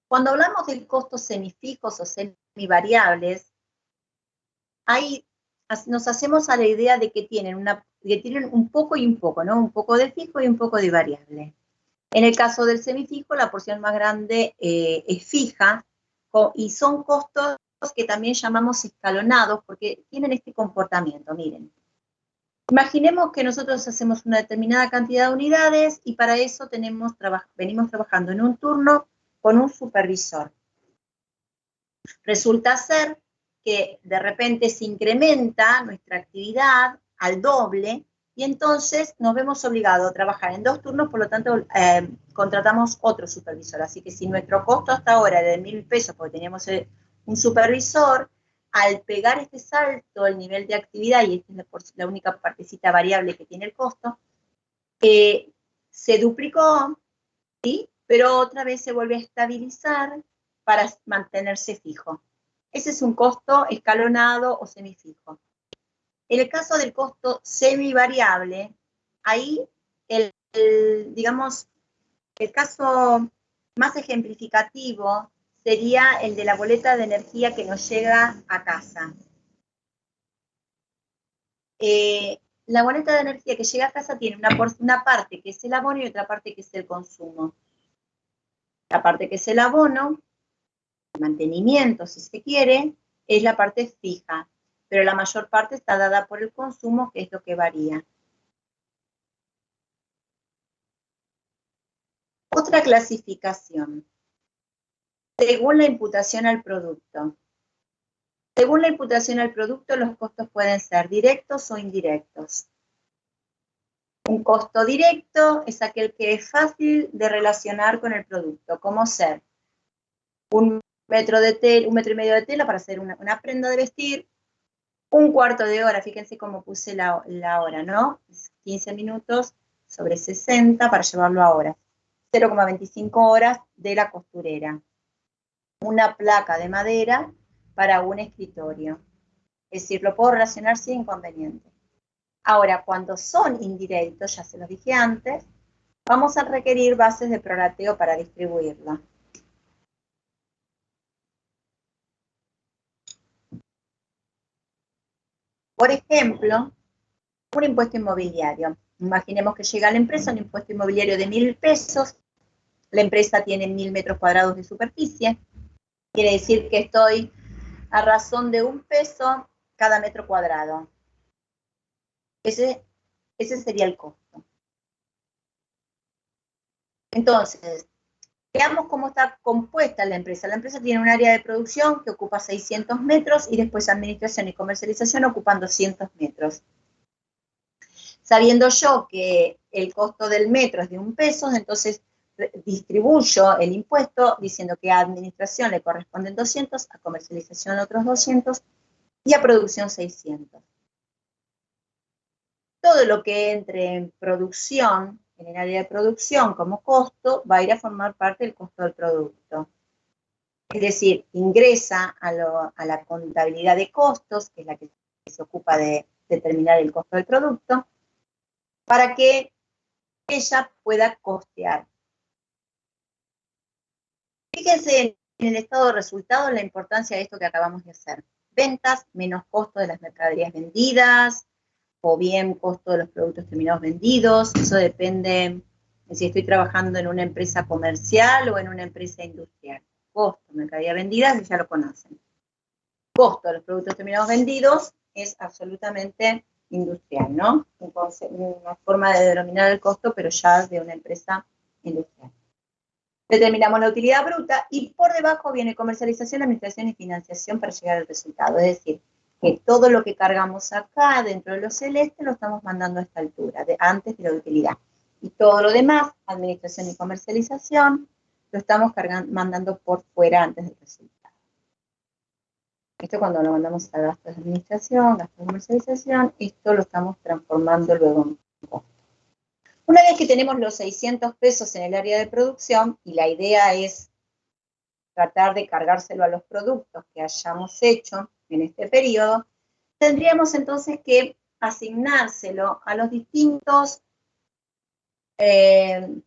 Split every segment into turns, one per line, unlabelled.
Cuando hablamos de costos semifijos o semivariables, ahí nos hacemos a la idea de que tienen un poco y un poco, ¿no? Un poco de fijo y un poco de variable. En el caso del semifijo, la porción más grande es fija y son costos que también llamamos escalonados porque tienen este comportamiento, miren. Imaginemos que nosotros hacemos una determinada cantidad de unidades y para eso venimos trabajando en un turno con un supervisor. Resulta ser que de repente se incrementa nuestra actividad al doble y entonces nos vemos obligados a trabajar en 2 turnos, por lo tanto contratamos otro supervisor. Así que si nuestro costo hasta ahora era de 1.000 pesos porque teníamos un supervisor, al pegar este salto, el nivel de actividad, y esta es la única partecita variable que tiene el costo, se duplicó, ¿sí? Pero otra vez se vuelve a estabilizar para mantenerse fijo. Ese es un costo escalonado o semifijo. En el caso del costo semivariable, ahí digamos, el caso más ejemplificativo sería el de la boleta de energía que nos llega a casa. La boleta de energía que llega a casa tiene una parte que es el abono y otra parte que es el consumo. La parte que es el abono, el mantenimiento, si se quiere, es la parte fija, pero la mayor parte está dada por el consumo, que es lo que varía. Otra clasificación, según la imputación al producto. Según la imputación al producto, los costos pueden ser directos o indirectos. Un costo directo es aquel que es fácil de relacionar con el producto, como ser un metro y medio de tela para hacer una prenda de vestir, un cuarto de hora, fíjense cómo puse la hora, ¿no? 15 minutos sobre 60 para llevarlo a horas. 0,25 horas de la costurera. Una placa de madera para un escritorio. Es decir, lo puedo relacionar sin inconveniente. Ahora, cuando son indirectos, ya se los dije antes, vamos a requerir bases de prorrateo para distribuirla. Por ejemplo, un impuesto inmobiliario. Imaginemos que llega a la empresa un impuesto inmobiliario de 1.000 pesos. La empresa tiene 1.000 metros cuadrados de superficie. Quiere decir que estoy a razón de 1 peso cada metro cuadrado. Ese sería el costo. Entonces, veamos cómo está compuesta la empresa. La empresa tiene un área de producción que ocupa 600 metros y después administración y comercialización ocupan 200 metros. Sabiendo yo que el costo del metro es de 1 peso, entonces distribuyo el impuesto diciendo que a administración le corresponden 200, a comercialización otros 200 y a producción 600. Todo lo que entre en producción, en el área de producción como costo, va a ir a formar parte del costo del producto. Es decir, ingresa a la contabilidad de costos, que es la que se ocupa de determinar el costo del producto, para que ella pueda costear. Fíjense en el estado de resultados la importancia de esto que acabamos de hacer. Ventas menos costo de las mercaderías vendidas, o bien costo de los productos terminados vendidos. Eso depende de si estoy trabajando en una empresa comercial o en una empresa industrial. Costo, mercadería vendida, ya lo conocen. Costo de los productos terminados vendidos es absolutamente industrial, ¿no? Entonces, una forma de denominar el costo, pero ya de una empresa industrial. Determinamos la utilidad bruta y por debajo viene comercialización, administración y financiación para llegar al resultado. Es decir, que todo lo que cargamos acá dentro de lo celeste lo estamos mandando a esta altura, antes de la utilidad. Y todo lo demás, administración y comercialización, lo estamos mandando por fuera antes del resultado. Esto cuando lo mandamos a gastos de administración, gastos de comercialización, esto lo estamos transformando luego en costo. Una vez que tenemos los 600 pesos en el área de producción, y la idea es tratar de cargárselo a los productos que hayamos hecho en este periodo, tendríamos entonces que asignárselo a los distintos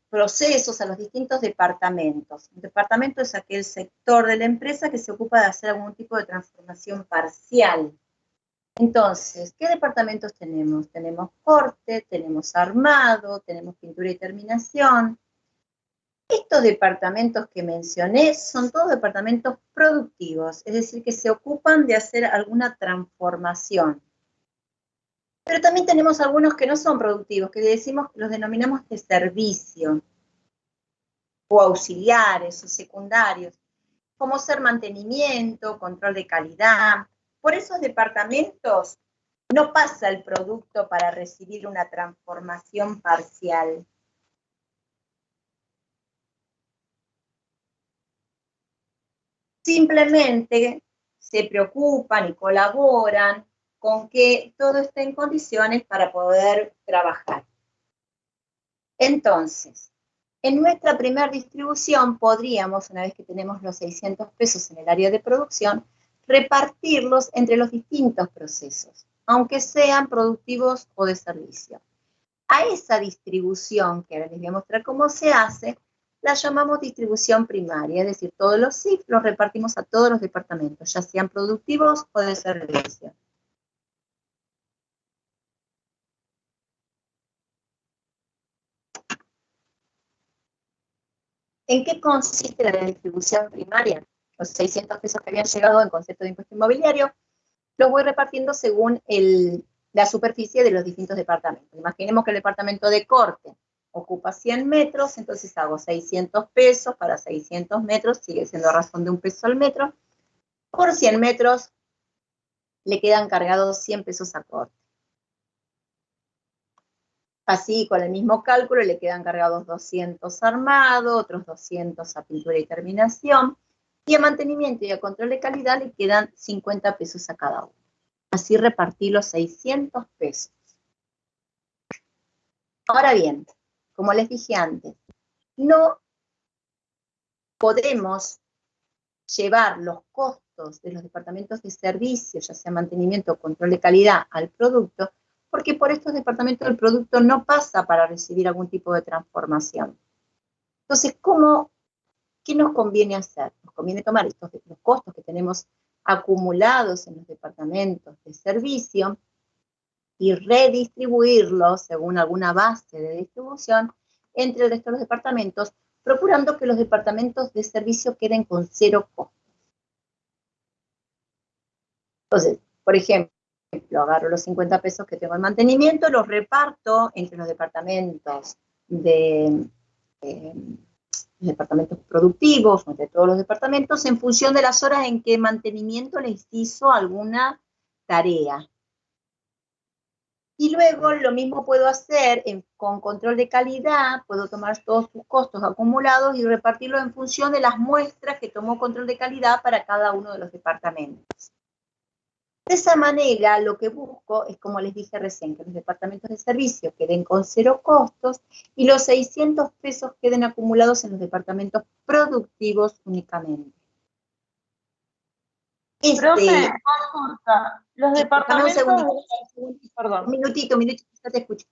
procesos, a los distintos departamentos. Un departamento es aquel sector de la empresa que se ocupa de hacer algún tipo de transformación parcial. Entonces, ¿qué departamentos tenemos? Tenemos corte, tenemos armado, tenemos pintura y terminación. Estos departamentos que mencioné son todos departamentos productivos, es decir, que se ocupan de hacer alguna transformación. Pero también tenemos algunos que no son productivos, que los denominamos de servicio, o auxiliares, o secundarios, como ser mantenimiento, control de calidad. Por esos departamentos no pasa el producto para recibir una transformación parcial. Simplemente se preocupan y colaboran con que todo esté en condiciones para poder trabajar. Entonces, en nuestra primera distribución podríamos, una vez que tenemos los 600 pesos en el área de producción, repartirlos entre los distintos procesos, aunque sean productivos o de servicio. A esa distribución, que ahora les voy a mostrar cómo se hace, la llamamos distribución primaria, es decir, todos los CIF los repartimos a todos los departamentos, ya sean productivos o de servicio. ¿En qué consiste la distribución primaria? Los 600 pesos que habían llegado en concepto de impuesto inmobiliario, los voy repartiendo según la superficie de los distintos departamentos. Imaginemos que el departamento de corte ocupa 100 metros, entonces hago 600 pesos para 600 metros, sigue siendo a razón de 1 peso al metro. Por 100 metros le quedan cargados 100 pesos a corte. Así, con el mismo cálculo, le quedan cargados 200 a armado, otros 200 a pintura y terminación, y a mantenimiento y a control de calidad le quedan 50 pesos a cada uno. Así repartí los 600 pesos. Ahora bien, como les dije antes, no podemos llevar los costos de los departamentos de servicio, ya sea mantenimiento o control de calidad, al producto, porque por estos departamentos el producto no pasa para recibir algún tipo de transformación. Entonces, ¿qué nos conviene hacer? Nos conviene tomar los costos que tenemos acumulados en los departamentos de servicio y redistribuirlos según alguna base de distribución entre el resto de los departamentos, procurando que los departamentos de servicio queden con 0 costos. Entonces, por ejemplo, agarro los 50 pesos que tengo en mantenimiento, los reparto entre los departamentos departamentos productivos, entre todos los departamentos, en función de las horas en que mantenimiento les hizo alguna tarea. Y luego lo mismo puedo hacer con control de calidad, puedo tomar todos sus costos acumulados y repartirlos en función de las muestras que tomó control de calidad para cada uno de los departamentos. De esa manera, lo que busco es, como les dije recién, que los departamentos de servicio queden con 0 costos y los 600 pesos queden acumulados en los departamentos productivos únicamente.
Profe, consulta, los departamentos...
Perdón. Un minutito, ya te escucho.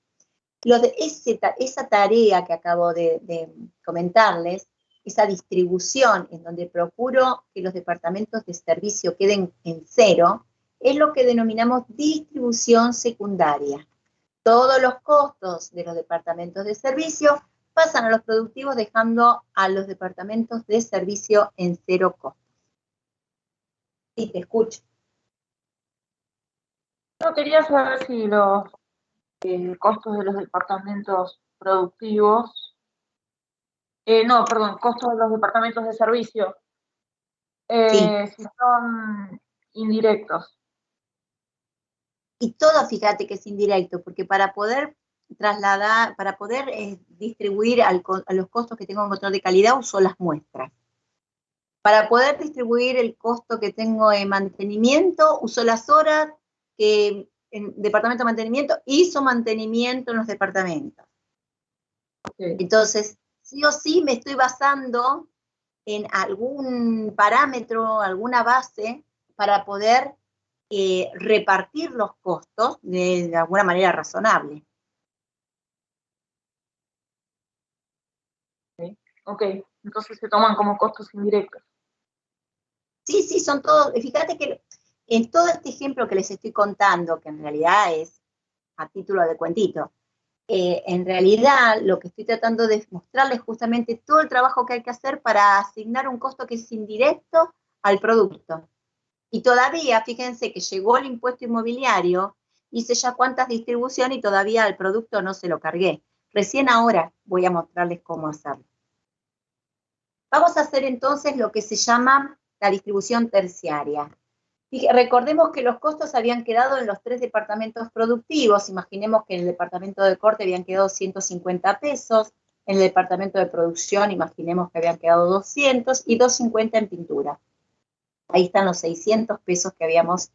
Esa tarea que acabo de comentarles, esa distribución en donde procuro que los departamentos de servicio queden en 0, es lo que denominamos distribución secundaria. Todos los costos de los departamentos de servicio pasan a los productivos, dejando a los departamentos de servicio en 0 costos. Sí, te escucho.
Yo quería saber si los costos de los departamentos productivos no, perdón, costos de los departamentos de servicio,
Sí.
si son indirectos.
Y todo, fíjate que es indirecto, porque para poder trasladar, para poder distribuir a los costos que tengo en control de calidad, uso las muestras. Para poder distribuir el costo que tengo en mantenimiento, uso las horas que en departamento de mantenimiento hizo mantenimiento en los departamentos. Okay. Entonces, sí o sí me estoy basando en algún parámetro, alguna base, para poder repartir los costos de alguna manera razonable.
Ok, entonces se toman como costos indirectos.
Sí, sí, son todos. Fíjate que en todo este ejemplo que les estoy contando, que en realidad es a título de cuentito, en realidad lo que estoy tratando de mostrarles justamente todo el trabajo que hay que hacer para asignar un costo que es indirecto al producto. Y todavía, fíjense que llegó el impuesto inmobiliario, hice ya cuántas distribuciones y todavía al producto no se lo cargué. Recién ahora voy a mostrarles cómo hacerlo. Vamos a hacer entonces lo que se llama la distribución terciaria. Recordemos que los costos habían quedado en los 3 departamentos productivos. Imaginemos que en el departamento de corte habían quedado 150 pesos, en el departamento de producción imaginemos que habían quedado 200 y 250 en pintura. Ahí están los 600 pesos que habíamos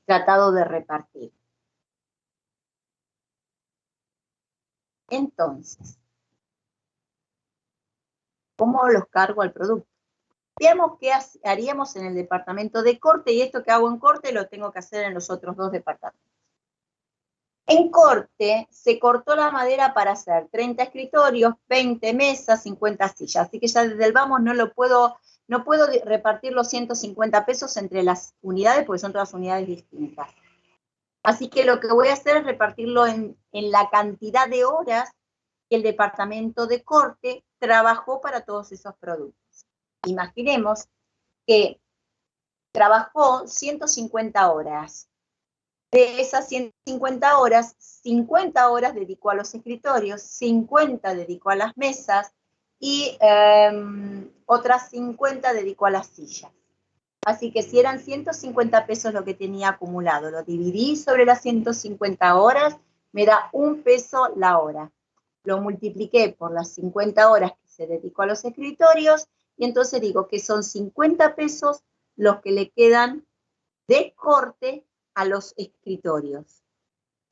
tratado de repartir. Entonces, ¿cómo los cargo al producto? Veamos qué haríamos en el departamento de corte, y esto que hago en corte lo tengo que hacer en los otros 2 departamentos. En corte se cortó la madera para hacer 30 escritorios, 20 mesas, 50 sillas, así que ya desde el vamos no puedo repartir los 150 pesos entre las unidades porque son todas unidades distintas. Así que lo que voy a hacer es repartirlo en la cantidad de horas que el departamento de corte trabajó para todos esos productos. Imaginemos que trabajó 150 horas. De esas 150 horas, 50 horas dedicó a los escritorios, 50 dedicó a las mesas y otras 50 dedicó a las sillas. Así que si eran 150 pesos lo que tenía acumulado, lo dividí sobre las 150 horas, me da 1 peso la hora. Lo multipliqué por las 50 horas que se dedicó a los escritorios y entonces digo que son 50 pesos los que le quedan de corte a los escritorios.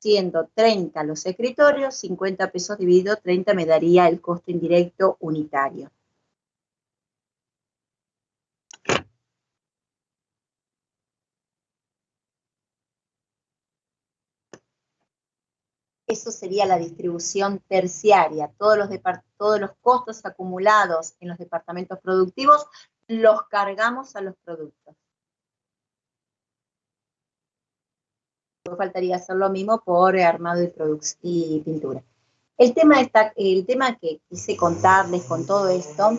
Siendo 30 los escritorios, 50 pesos dividido 30 me daría el costo indirecto unitario. Eso sería la distribución terciaria. Todos los costos acumulados en los departamentos productivos los cargamos a los productos. Faltaría hacer lo mismo por armado y pintura. El tema que quise contarles con todo esto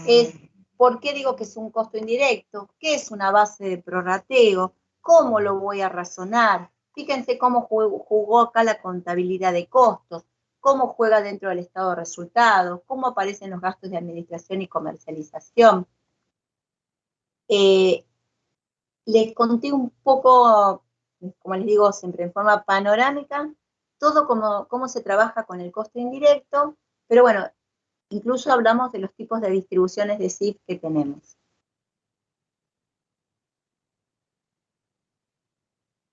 es por qué digo que es un costo indirecto, qué es una base de prorrateo, cómo lo voy a razonar. Fíjense cómo jugó acá la contabilidad de costos, cómo juega dentro del estado de resultados, cómo aparecen los gastos de administración y comercialización. Les conté un poco, como les digo, siempre en forma panorámica, todo cómo se trabaja con el costo indirecto, pero bueno, incluso hablamos de los tipos de distribuciones de CIF que tenemos.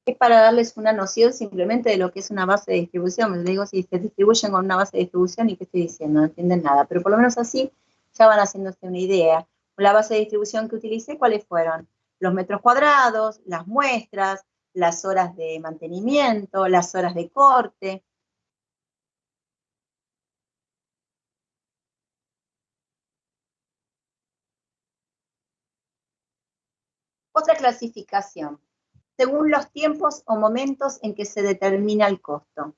Es para darles una noción simplemente de lo que es una base de distribución. Les digo, si se distribuyen con una base de distribución, ¿y qué estoy diciendo? No entienden nada, pero por lo menos así ya van haciéndose una idea. La base de distribución que utilicé, ¿cuáles fueron? Los metros cuadrados, las muestras, las horas de mantenimiento, las horas de corte. Otra clasificación, según los tiempos o momentos en que se determina el costo.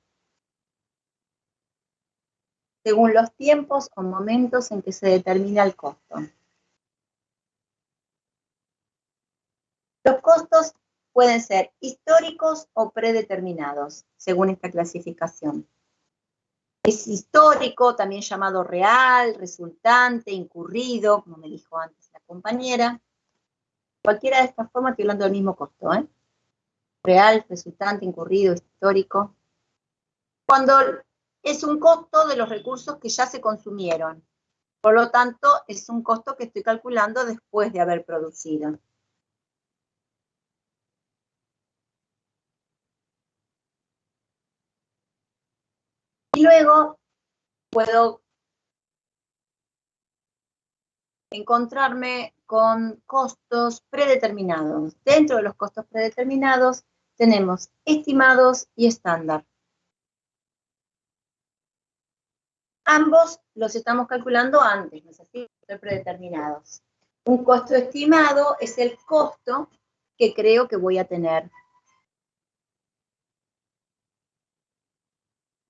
Según los tiempos o momentos en que se determina el costo. Los costos pueden ser históricos o predeterminados, según esta clasificación. Es histórico, también llamado real, resultante, incurrido, como me dijo antes la compañera. Cualquiera de estas formas estoy hablando del mismo costo, ¿eh? Real, resultante, incurrido, histórico. Cuando es un costo de los recursos que ya se consumieron. Por lo tanto, es un costo que estoy calculando después de haber producido. Y luego puedo encontrarme con costos predeterminados. Dentro de los costos predeterminados tenemos estimados y estándar. Ambos los estamos calculando antes, ¿no es así? Predeterminados. Un costo estimado es el costo que creo que voy a tener.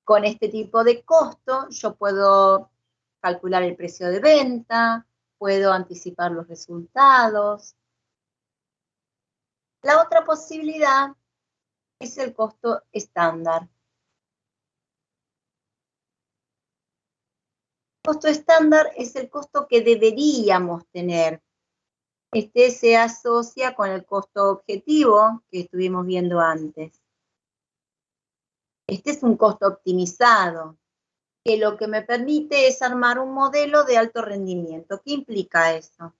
Con este tipo de costo yo puedo calcular el precio de venta, puedo anticipar los resultados. La otra posibilidad es el costo estándar. El costo estándar es el costo que deberíamos tener. Este se asocia con el costo objetivo que estuvimos viendo antes. Este es un costo optimizado, que lo que me permite es armar un modelo de alto rendimiento. ¿Qué implica eso?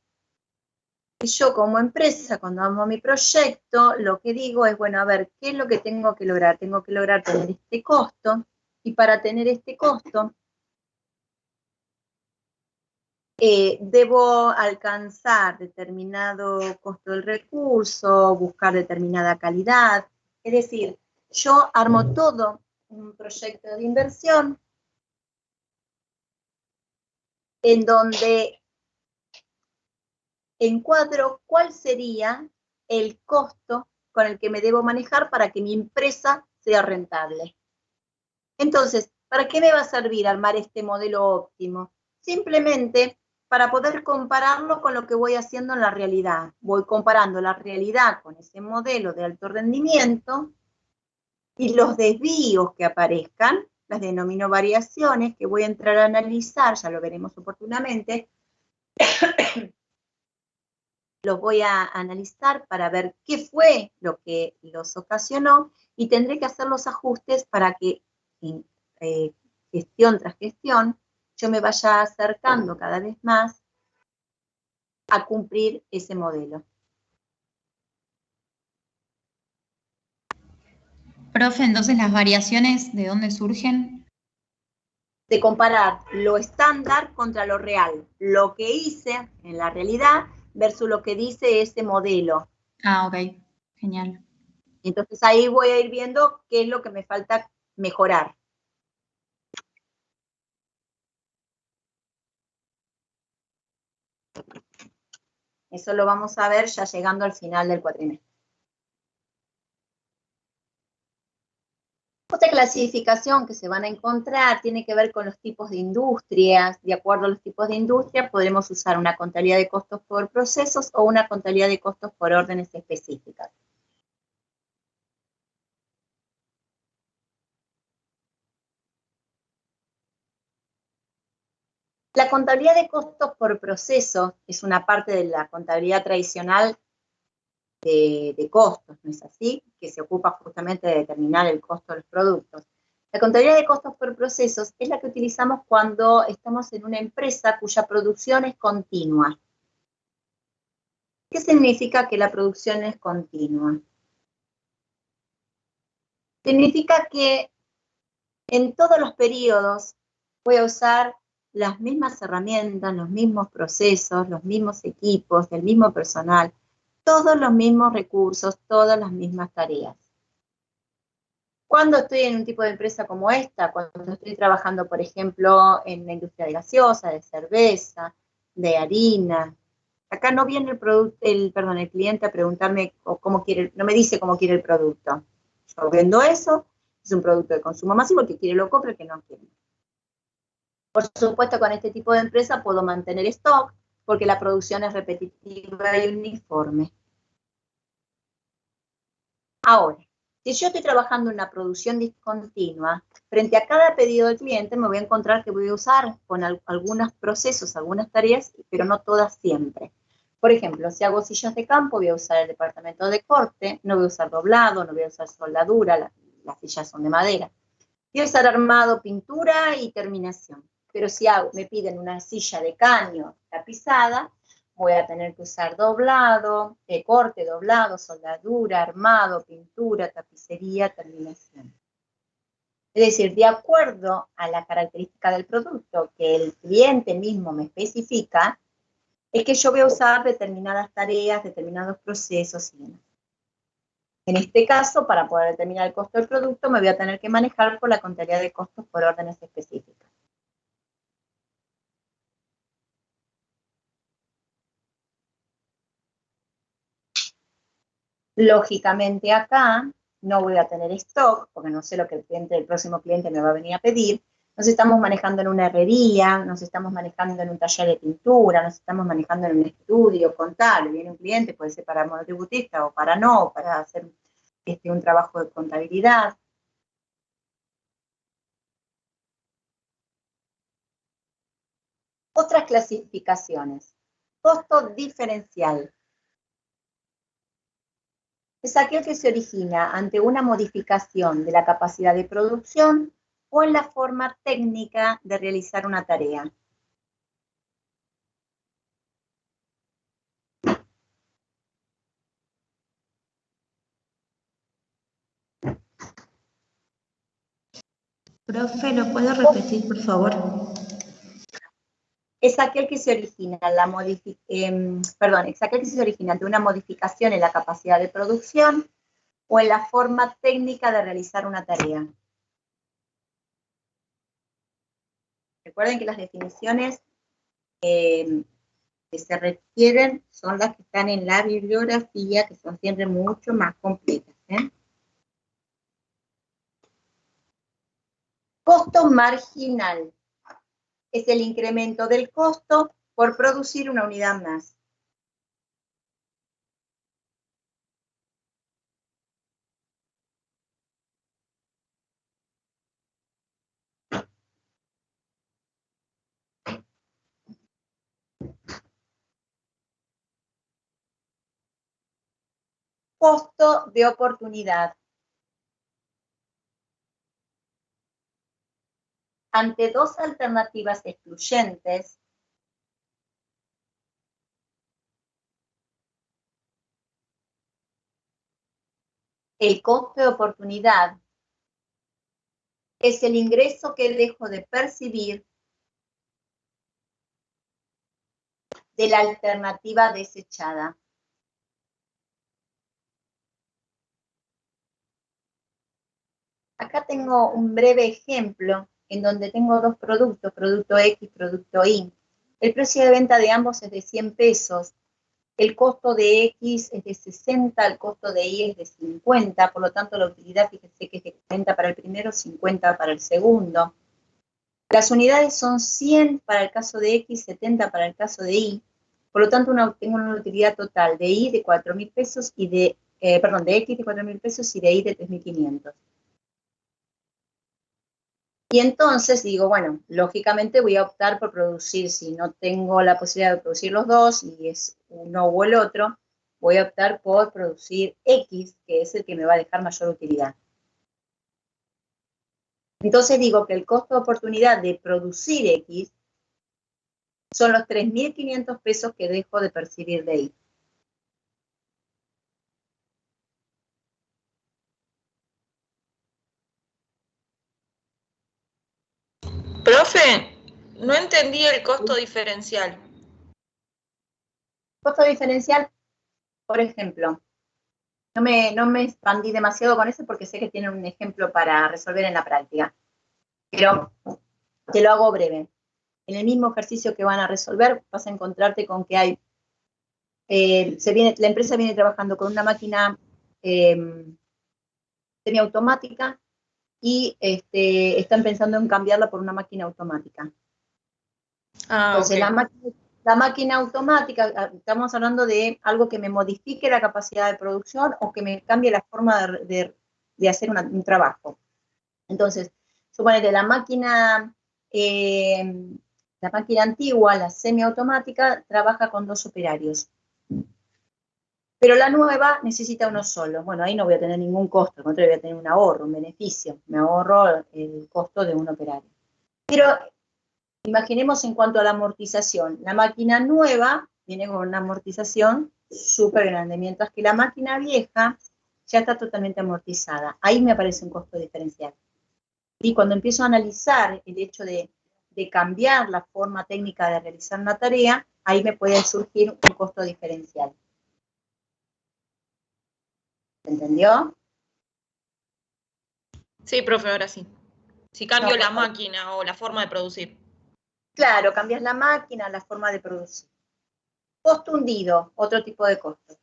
Que yo como empresa, cuando hago mi proyecto, lo que digo es, bueno, a ver, ¿qué es lo que tengo que lograr? Tengo que lograr tener este costo, y para tener este costo, debo alcanzar determinado costo del recurso, buscar determinada calidad. Es decir, yo armo todo un proyecto de inversión en donde encuadro cuál sería el costo con el que me debo manejar para que mi empresa sea rentable. Entonces, ¿para qué me va a servir armar este modelo óptimo? Simplemente para poder compararlo con lo que voy haciendo en la realidad. Voy comparando la realidad con ese modelo de alto rendimiento y los desvíos que aparezcan, las denomino variaciones, que voy a entrar a analizar, ya lo veremos oportunamente, los voy a analizar para ver qué fue lo que los ocasionó y tendré que hacer los ajustes para que gestión tras gestión yo me vaya acercando cada vez más a cumplir ese modelo.
Profe, entonces las variaciones, ¿de dónde surgen?
De comparar lo estándar contra lo real, lo que hice en la realidad versus lo que dice ese modelo.
Ah, ok, genial.
Entonces ahí voy a ir viendo qué es lo que me falta mejorar. Eso lo vamos a ver ya llegando al final del cuatrimestre. Otra clasificación que se van a encontrar tiene que ver con los tipos de industrias. De acuerdo a los tipos de industria, podremos usar una contabilidad de costos por procesos o una contabilidad de costos por órdenes específicas. La contabilidad de costos por proceso es una parte de la contabilidad tradicional de costos, ¿no es así? Que se ocupa justamente de determinar el costo de los productos. La contabilidad de costos por procesos es la que utilizamos cuando estamos en una empresa cuya producción es continua. ¿Qué significa que la producción es continua? Significa que en todos los periodos voy a usar las mismas herramientas, los mismos procesos, los mismos equipos, el mismo personal, todos los mismos recursos, todas las mismas tareas. Cuando estoy en un tipo de empresa como esta, cuando estoy trabajando, por ejemplo, en la industria de gaseosa, de cerveza, de harina, acá no viene el cliente a preguntarme cómo quiere, no me dice cómo quiere el producto. Yo vendo eso, es un producto de consumo masivo, el que quiere lo compra, el que no quiere. Por supuesto, con este tipo de empresa puedo mantener stock, porque la producción es repetitiva y uniforme. Ahora, Si yo estoy trabajando en una producción discontinua, frente a cada pedido del cliente me voy a encontrar que voy a usar con algunos procesos, algunas tareas, pero no todas siempre. Por ejemplo, si hago sillas de campo, voy a usar el departamento de corte, no voy a usar doblado, no voy a usar soldadura, las sillas son de madera. Voy a usar armado, pintura y terminación. Pero si me piden una silla de caño tapizada, voy a tener que usar doblado, corte, doblado, soldadura, armado, pintura, tapicería, terminación. Es decir, de acuerdo a la característica del producto que el cliente mismo me especifica, es que yo voy a usar determinadas tareas, determinados procesos y demás. En este caso, para poder determinar el costo del producto, me voy a tener que manejar por la contabilidad de costos por órdenes específicas. Lógicamente acá no voy a tener stock, porque no sé lo que el próximo cliente me va a venir a pedir. Nos estamos manejando en una herrería, nos estamos manejando en un taller de pintura, nos estamos manejando en un estudio contable. Viene un cliente, puede ser para monotributista o para no, para hacer un trabajo de contabilidad. Otras clasificaciones. Costo diferencial. Es aquel que se origina ante una modificación de la capacidad de producción o en la forma técnica de realizar una tarea.
Profe, ¿lo puede repetir, por favor?
Es aquel que se origina es aquel que se origina ante una modificación en la capacidad de producción o en la forma técnica de realizar una tarea. Recuerden que las definiciones que se requieren son las que están en la bibliografía, que son siempre mucho más completas. Costo marginal. Es el incremento del costo por producir una unidad más. Costo de oportunidad. Ante dos alternativas excluyentes, el costo de oportunidad es el ingreso que dejo de percibir de la alternativa desechada. Acá tengo un breve ejemplo en donde tengo dos productos, producto X y producto Y. El precio de venta de ambos es de 100 pesos. El costo de X es de 60, el costo de Y es de 50, por lo tanto la utilidad, fíjense que es de 40 para el primero, 50 para el segundo. Las unidades son 100 para el caso de X, 70 para el caso de Y, por lo tanto tengo una utilidad total de Y de 4.000 pesos y de X de 4.000 pesos y de Y de 3.500. Y entonces digo, bueno, lógicamente voy a optar por producir, si no tengo la posibilidad de producir los dos y es uno o el otro, voy a optar por producir X, que es el que me va a dejar mayor utilidad. Entonces digo que el costo de oportunidad de producir X son los 3.500 pesos que dejo de percibir de Y.
Profe, no entendí el costo diferencial.
Costo diferencial, por ejemplo, no me expandí demasiado con eso porque sé que tienen un ejemplo para resolver en la práctica, pero te lo hago breve. En el mismo ejercicio que van a resolver, vas a encontrarte con que hay, la empresa viene trabajando con una máquina semiautomática y están pensando en cambiarla por una máquina automática. Entonces, okay. La máquina automática, estamos hablando de algo que me modifique la capacidad de producción o que me cambie la forma de de hacer un trabajo. Entonces, suponete la máquina antigua, la semiautomática, trabaja con 2 operarios. Pero la nueva necesita uno solo. Bueno, ahí no voy a tener ningún costo, al contrario, voy a tener un ahorro, un beneficio. Me ahorro el costo de un operario. Pero imaginemos en cuanto a la amortización. La máquina nueva viene con una amortización súper grande, mientras que la máquina vieja ya está totalmente amortizada. Ahí me aparece un costo diferencial. Y cuando empiezo a analizar el hecho de cambiar la forma técnica de realizar una tarea, ahí me puede surgir un costo diferencial. ¿Se entendió?
Sí, profe, ahora sí. Si cambio
No,
la máquina o la forma de producir.
Claro, cambias la máquina, la forma de producir. Costo hundido, otro tipo de costo.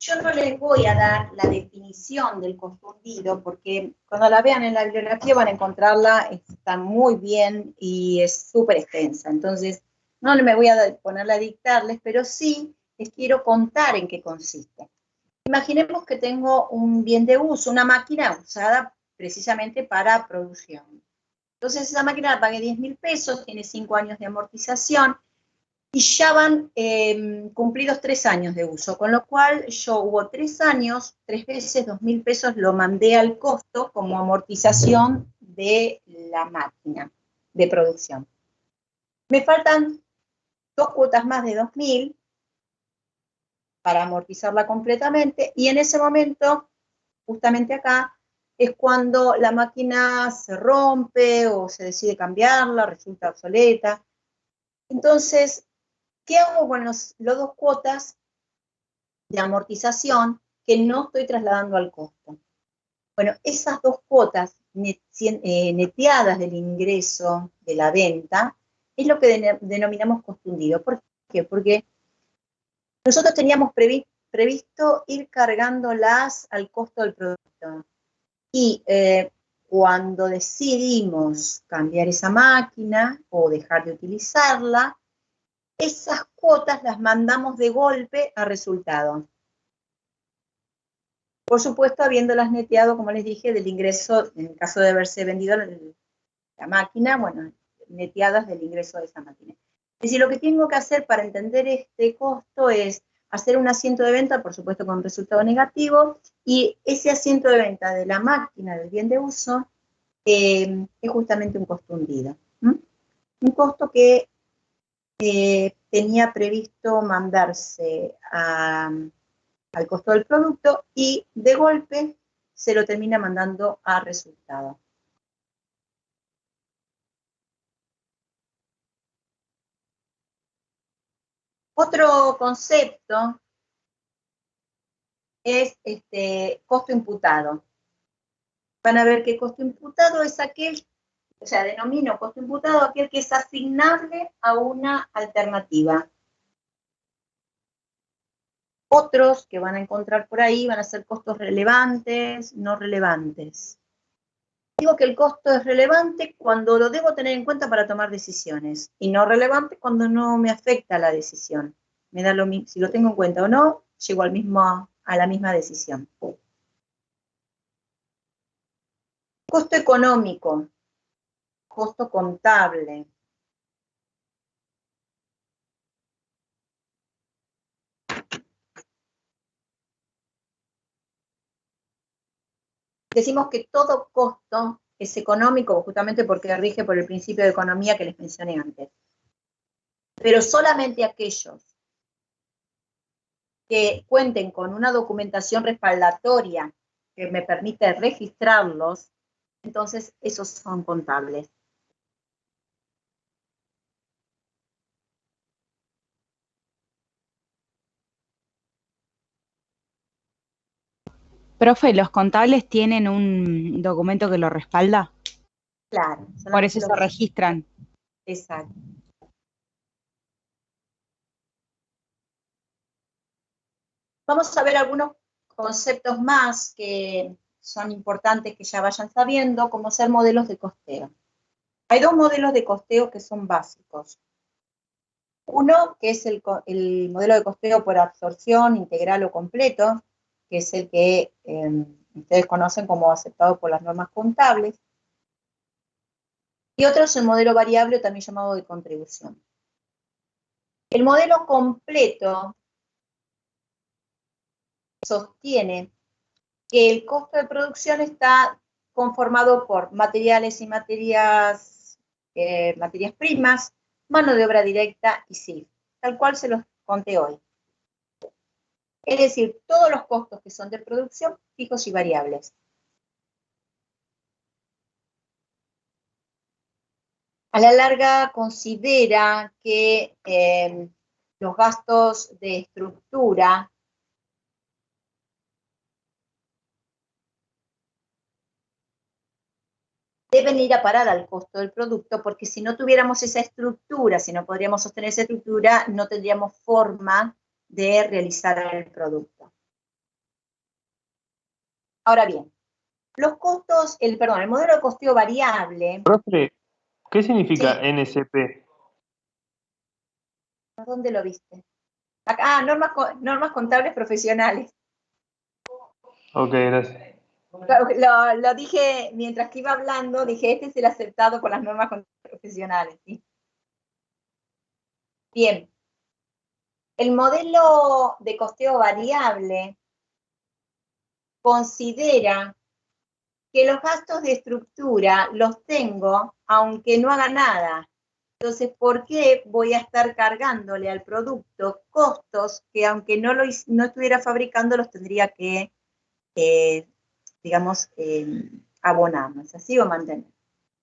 Yo no les voy a dar la definición del costo hundido porque cuando la vean en la bibliografía van a encontrarla, está muy bien y es súper extensa. Entonces, no me voy a ponerla a dictarles, pero sí les quiero contar en qué consiste. Imaginemos que tengo un bien de uso, una máquina usada precisamente para producción. Entonces, esa máquina la pagué 10.000 pesos, tiene 5 años de amortización, y ya van cumplidos 3 años de uso, con lo cual yo hubo 3 años, 3 veces 2.000 pesos lo mandé al costo como amortización de la máquina de producción. Me faltan 2 cuotas más de 2.000 para amortizarla completamente, y en ese momento, justamente acá, es cuando la máquina se rompe o se decide cambiarla, resulta obsoleta. Entonces, ¿qué hago con las 2 cuotas de amortización que no estoy trasladando al costo? Bueno, esas 2 cuotas neteadas del ingreso de la venta es lo que denominamos costo hundido. ¿Por qué? Porque nosotros teníamos previsto ir cargándolas al costo del producto. Y cuando decidimos cambiar esa máquina o dejar de utilizarla, esas cuotas las mandamos de golpe a resultado. Por supuesto, habiéndolas neteado, como les dije, del ingreso, en el caso de haberse vendido la máquina, bueno, neteadas del ingreso de esa máquina. Es decir, lo que tengo que hacer para entender este costo es hacer un asiento de venta, por supuesto con resultado negativo, y ese asiento de venta de la máquina, del bien de uso, es justamente un costo hundido. Un costo que tenía previsto mandarse al costo del producto y de golpe se lo termina mandando a resultado. Otro concepto es costo imputado. Van a ver que costo imputado es aquel, o sea, denomino costo imputado aquel que es asignable a una alternativa. Otros que van a encontrar por ahí van a ser costos relevantes, no relevantes. Digo que el costo es relevante cuando lo debo tener en cuenta para tomar decisiones y no relevante cuando no me afecta la decisión. Me da lo mismo, si lo tengo en cuenta o no, llego a la misma decisión. Costo económico, costo contable. Decimos que todo costo es económico justamente porque rige por el principio de economía que les mencioné antes. Pero solamente aquellos que cuenten con una documentación respaldatoria que me permite registrarlos, entonces esos son contables.
Profe, ¿los contables tienen un documento que lo respalda?
Claro.
Por eso se registran.
Exacto. Vamos a ver algunos conceptos más que son importantes que ya vayan sabiendo, como ser modelos de costeo. Hay 2 modelos de costeo que son básicos. Uno, que es el modelo de costeo por absorción integral o completo, que es el que ustedes conocen como aceptado por las normas contables. Y otro es el modelo variable, también llamado de contribución. El modelo completo sostiene que el costo de producción está conformado por materiales y materias primas, mano de obra directa y CIF, tal cual se los conté hoy. Es decir, todos los costos que son de producción, fijos y variables. A la larga considera que los gastos de estructura deben ir a parar al costo del producto, porque si no tuviéramos esa estructura, si no podríamos sostener esa estructura, no tendríamos forma de realizar el producto. Ahora bien, los costos, el modelo de costeo variable.
Profe, ¿qué significa
Sí.
NSP?
¿Dónde lo viste? Acá, normas contables profesionales.
Ok, gracias.
Lo dije mientras que iba hablando, dije, este es el aceptado por las normas contables profesionales. ¿Sí? Bien. El modelo de costeo variable considera que los gastos de estructura los tengo aunque no haga nada. Entonces, ¿por qué voy a estar cargándole al producto costos que aunque no estuviera fabricando los tendría que, digamos, abonar? ¿No es así o mantener?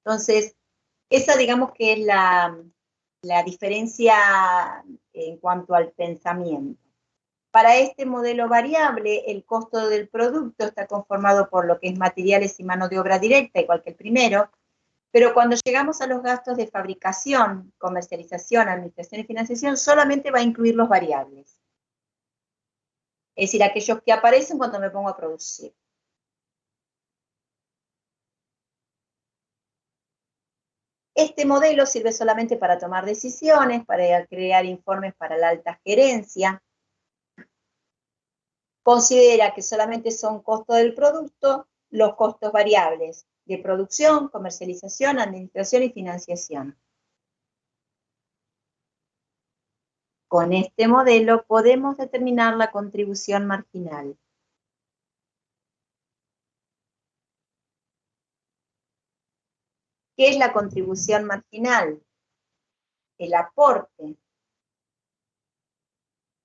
Entonces, esa digamos que es la diferencia en cuanto al pensamiento. Para este modelo variable, el costo del producto está conformado por lo que es materiales y mano de obra directa, igual que el primero, pero cuando llegamos a los gastos de fabricación, comercialización, administración y financiación, solamente va a incluir los variables. Es decir, aquellos que aparecen cuando me pongo a producir. Este modelo sirve solamente para tomar decisiones, para crear informes para la alta gerencia. Considera que solamente son costos del producto los costos variables de producción, comercialización, administración y financiación. Con este modelo podemos determinar la contribución marginal. ¿Qué es la contribución marginal? El aporte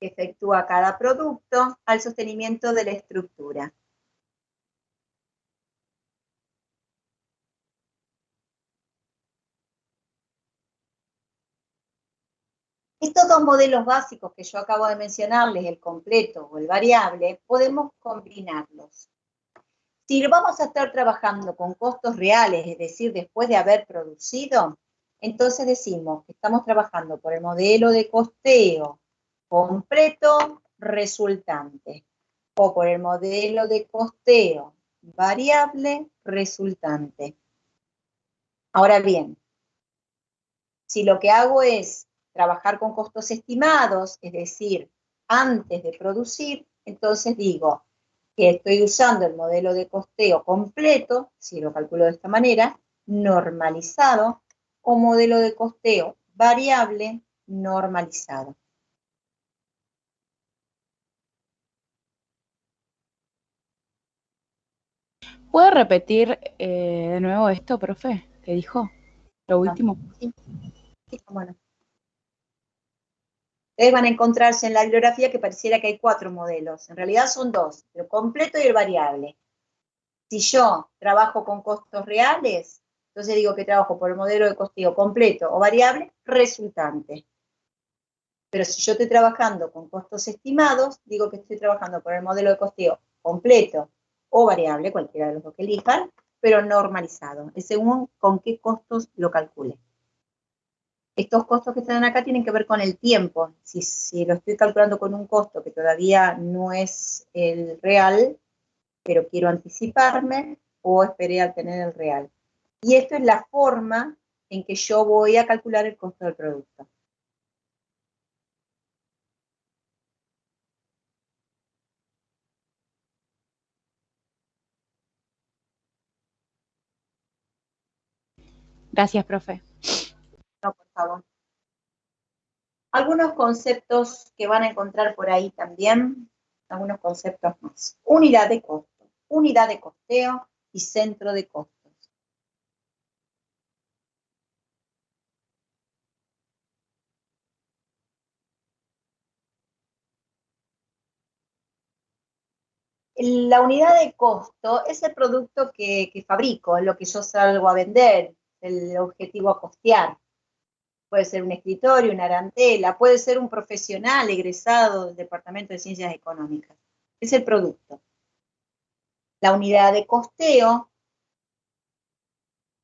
que efectúa cada producto al sostenimiento de la estructura. Estos dos modelos básicos que yo acabo de mencionarles, el completo o el variable, podemos combinarlos. Si vamos a estar trabajando con costos reales, es decir, después de haber producido, entonces decimos que estamos trabajando por el modelo de costeo completo resultante o por el modelo de costeo variable resultante. Ahora bien, si lo que hago es trabajar con costos estimados, es decir, antes de producir, entonces digo que estoy usando el modelo de costeo completo, si lo calculo de esta manera, normalizado, o modelo de costeo variable normalizado.
¿Puede repetir de nuevo esto, profe? ¿Qué dijo? Lo último.
Sí, cómo no. Ustedes van a encontrarse en la bibliografía que pareciera que hay 4 modelos. En realidad son 2, el completo y el variable. Si yo trabajo con costos reales, entonces digo que trabajo por el modelo de costeo completo o variable resultante. Pero si yo estoy trabajando con costos estimados, digo que estoy trabajando por el modelo de costeo completo o variable, cualquiera de los dos que elijan, pero normalizado, es según con qué costos lo calcule. Estos costos que están acá tienen que ver con el tiempo. Si lo estoy calculando con un costo que todavía no es el real, pero quiero anticiparme, o esperé a tener el real. Y esto es la forma en que yo voy a calcular el costo del producto.
Gracias, profe.
No, por favor. Algunos conceptos que van a encontrar por ahí también, algunos conceptos más. Unidad de costo, unidad de costeo y centro de costos. La unidad de costo es el producto que fabrico, es lo que yo salgo a vender, el objetivo a costear. Puede ser un escritorio, una arandela, puede ser un profesional egresado del Departamento de Ciencias Económicas. Es el producto. La unidad de costeo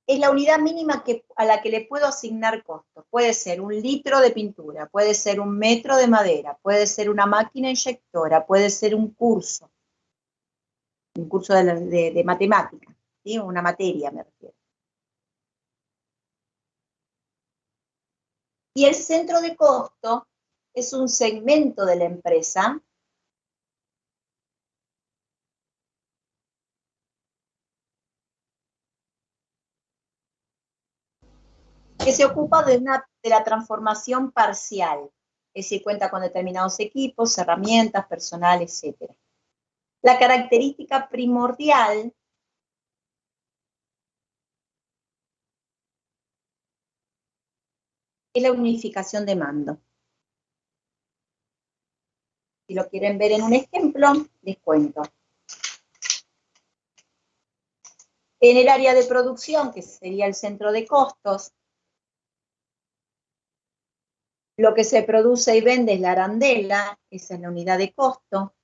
es la unidad mínima a la que le puedo asignar costos. Puede ser 1 litro de pintura, puede ser 1 metro de madera, puede ser una máquina inyectora, puede ser un curso de matemática, ¿sí? Una materia me refiero. Y el centro de costo es un segmento de la empresa que se ocupa de la transformación parcial, es decir, cuenta con determinados equipos, herramientas, personal, etc. La característica primordial es la unificación de mando. Si lo quieren ver en un ejemplo, les cuento. En el área de producción, que sería el centro de costos, lo que se produce y vende es la arandela, esa es la unidad de costo,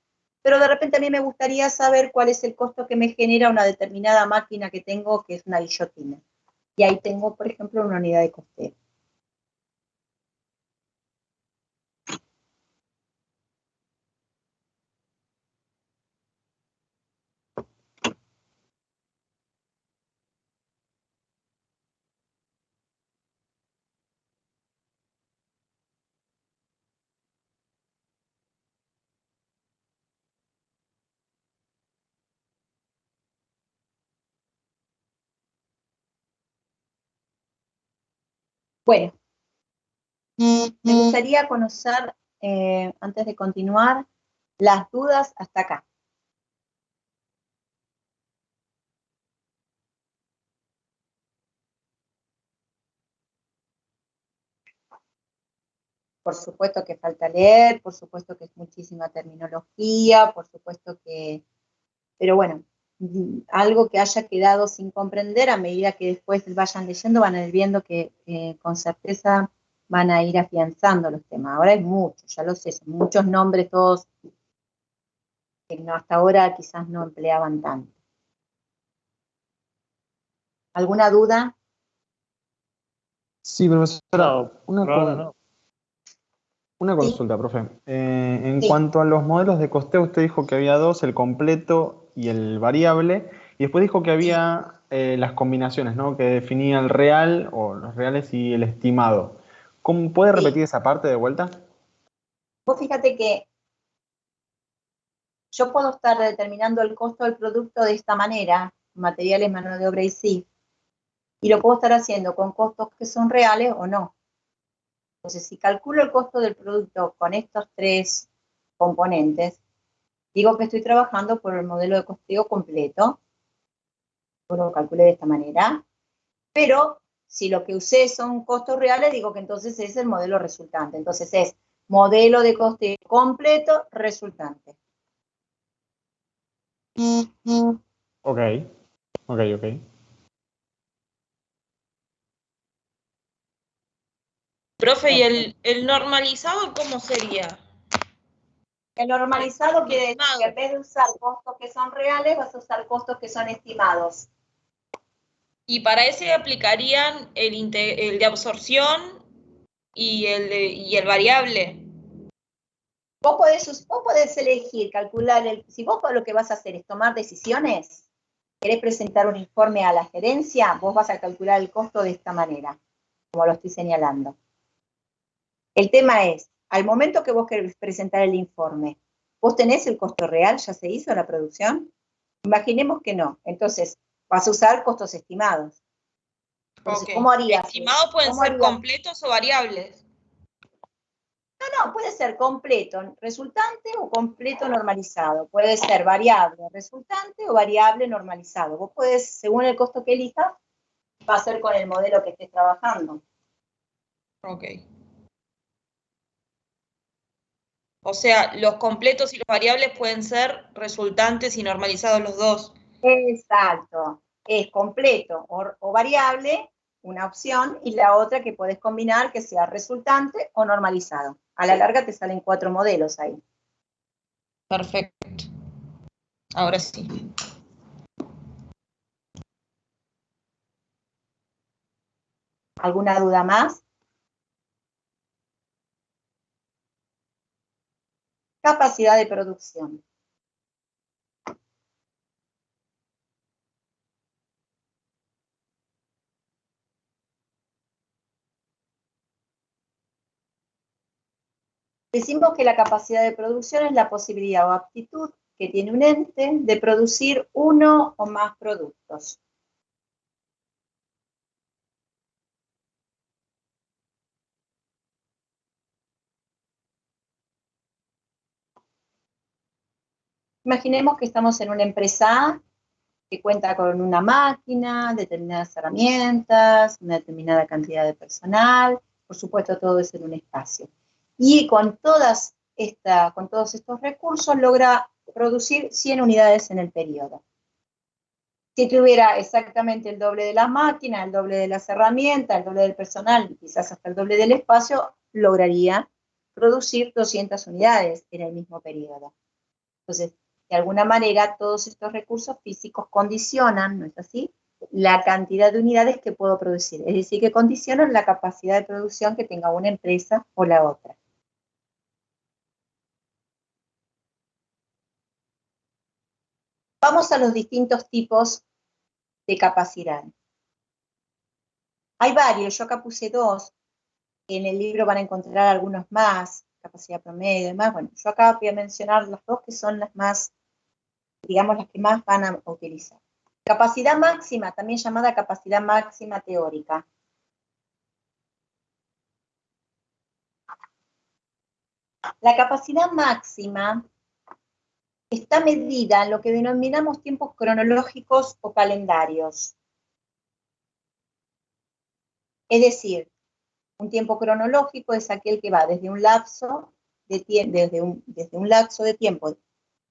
pero de repente a mí me gustaría saber cuál es el costo que me genera una determinada máquina que tengo, que es una guillotina. Y ahí tengo, por ejemplo, una unidad de costeo. Bueno, me gustaría conocer, antes de continuar, las dudas hasta acá. Por supuesto que falta leer, por supuesto que es muchísima terminología, por supuesto que... Pero bueno, algo que haya quedado sin comprender, a medida que después vayan leyendo, van a ir viendo que con certeza van a ir afianzando los temas. Ahora es mucho, ya lo sé, son muchos nombres todos que hasta ahora quizás no empleaban tanto. ¿Alguna duda?
Sí, profesora, una
Sí.
consulta, profe. En
Sí.
cuanto a los modelos de costeo, usted dijo que había dos, el completo y el variable, y después dijo que había las combinaciones, ¿no? Que definía el real o los reales y el estimado. ¿Cómo puede
Sí.
repetir esa parte de vuelta?
Vos fíjate que yo puedo estar determinando el costo del producto de esta manera, materiales, mano de obra y sí, y lo puedo estar haciendo con costos que son reales o no. Entonces, si calculo el costo del producto con estos 3 componentes, digo que estoy trabajando por el modelo de costeo completo, yo lo calculé de esta manera, pero si lo que usé son costos reales, digo que entonces es el modelo resultante. Entonces es modelo de costeo completo resultante.
Ok.
Profe, ¿y el normalizado cómo sería?
El normalizado quiere decir
Estimado.
que en vez de usar costos que son reales, vas a usar costos que son estimados.
Y para ese aplicarían el de absorción y el variable.
Vos podés elegir, calcular, si vos lo que vas a hacer es tomar decisiones, querés presentar un informe a la gerencia, vos vas a calcular el costo de esta manera, como lo estoy señalando. El tema es, al momento que vos querés presentar el informe, ¿vos tenés el costo real? ¿Ya se hizo la producción? Imaginemos que no. Entonces, vas a usar costos estimados. Entonces,
Ok.
¿cómo harías?
Estimados pueden
¿Cómo
ser
harías?
completos o variables.
No, puede ser completo resultante o completo normalizado. Puede ser variable resultante o variable normalizado. Vos puedes, según el costo que elijas, va a ser con el modelo que estés trabajando.
Ok. O sea, los completos y los variables pueden ser resultantes y normalizados los dos.
Exacto. Es completo o variable, una opción, y la otra que podés combinar que sea resultante o normalizado. A la larga te salen 4 modelos ahí.
Perfecto. Ahora sí.
¿Alguna duda más? Capacidad de producción. Decimos que la capacidad de producción es la posibilidad o aptitud que tiene un ente de producir uno o más productos. Imaginemos que estamos en una empresa que cuenta con una máquina, determinadas herramientas, una determinada cantidad de personal, por supuesto todo es en un espacio. Y con todos estos recursos logra producir 100 unidades en el periodo. Si tuviera exactamente el doble de la máquina, el doble de las herramientas, el doble del personal, y quizás hasta el doble del espacio, lograría producir 200 unidades en el mismo periodo. Entonces, de alguna manera, todos estos recursos físicos condicionan, ¿no es así?, la cantidad de unidades que puedo producir. Es decir, que condicionan la capacidad de producción que tenga una empresa o la otra. Vamos a los distintos tipos de capacidad. Hay varios, yo acá puse 2. En el libro van a encontrar algunos más, capacidad promedio y demás. Bueno, yo acá voy a mencionar las 2 que son las más, digamos, las que más van a utilizar. Capacidad máxima, también llamada capacidad máxima teórica. La capacidad máxima está medida en lo que denominamos tiempos cronológicos o calendarios. Es decir, un tiempo cronológico es aquel que va desde un lapso de tiempo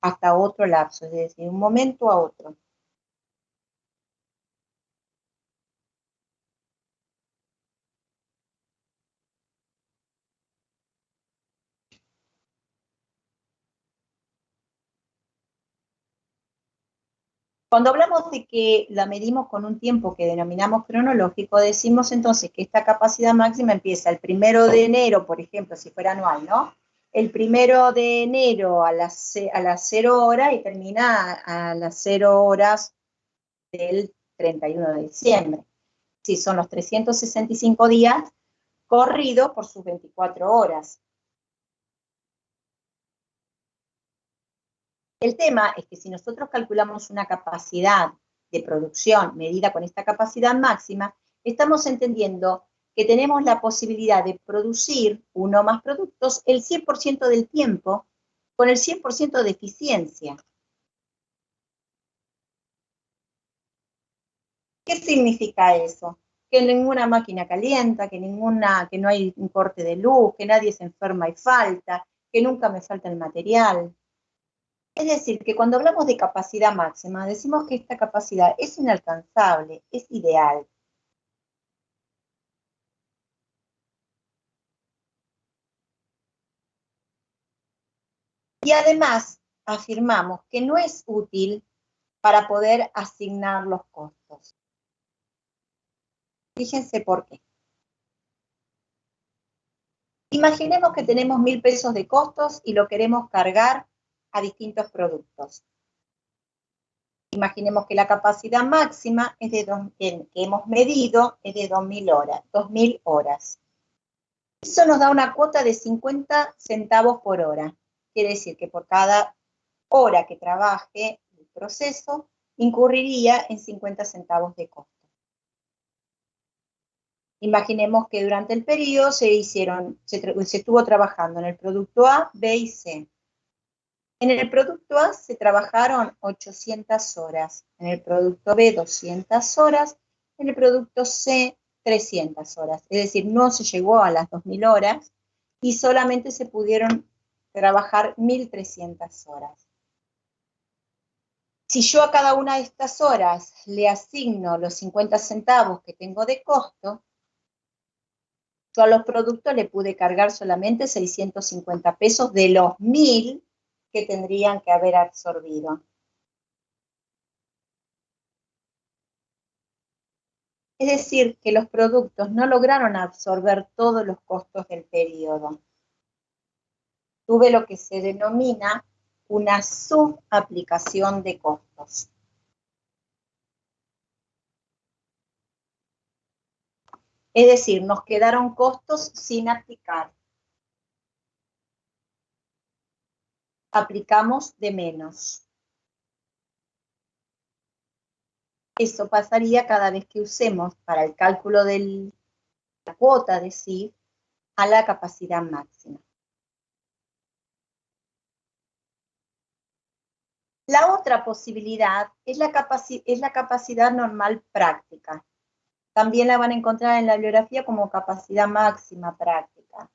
hasta otro lapso, es decir, de un momento a otro. Cuando hablamos de que la medimos con un tiempo que denominamos cronológico, decimos entonces que esta capacidad máxima empieza el 1 de enero, por ejemplo, si fuera anual, ¿no? El 1 de enero a las 0 horas y termina a las 0 horas del 31 de diciembre. Sí, son los 365 días corridos por sus 24 horas. El tema es que si nosotros calculamos una capacidad de producción medida con esta capacidad máxima, estamos entendiendo que tenemos la posibilidad de producir uno o más productos el 100% del tiempo con el 100% de eficiencia. ¿Qué significa eso? Que ninguna máquina calienta, que no hay un corte de luz, que nadie se enferma y falta, que nunca me falta el material. Es decir, que cuando hablamos de capacidad máxima, decimos que esta capacidad es inalcanzable, es ideal. Y además afirmamos que no es útil para poder asignar los costos. Fíjense por qué. Imaginemos que tenemos 1.000 pesos de costos y lo queremos cargar a distintos productos. Imaginemos que la capacidad máxima es que hemos medido es de 2.000 horas. Eso nos da una cuota de 50 centavos por hora. Quiere decir que por cada hora que trabaje el proceso, incurriría en 50 centavos de costo. Imaginemos que durante el periodo se estuvo trabajando en el producto A, B y C. En el producto A se trabajaron 800 horas, en el producto B 200 horas, en el producto C 300 horas. Es decir, no se llegó a las 2000 horas y solamente se pudieron trabajar 1300 horas. Si yo a cada una de estas horas le asigno los 50 centavos que tengo de costo, yo a los productos le pude cargar solamente 650 pesos de los 1000 que tendrían que haber absorbido. Es decir, que los productos no lograron absorber todos los costos del periodo. Tuve lo que se denomina una subaplicación de costos. Es decir, nos quedaron costos sin aplicar. Aplicamos de menos. Eso pasaría cada vez que usemos para el cálculo de la cuota de CIF a la capacidad máxima. La otra posibilidad es la capacidad normal práctica. También la van a encontrar en la bibliografía como capacidad máxima práctica.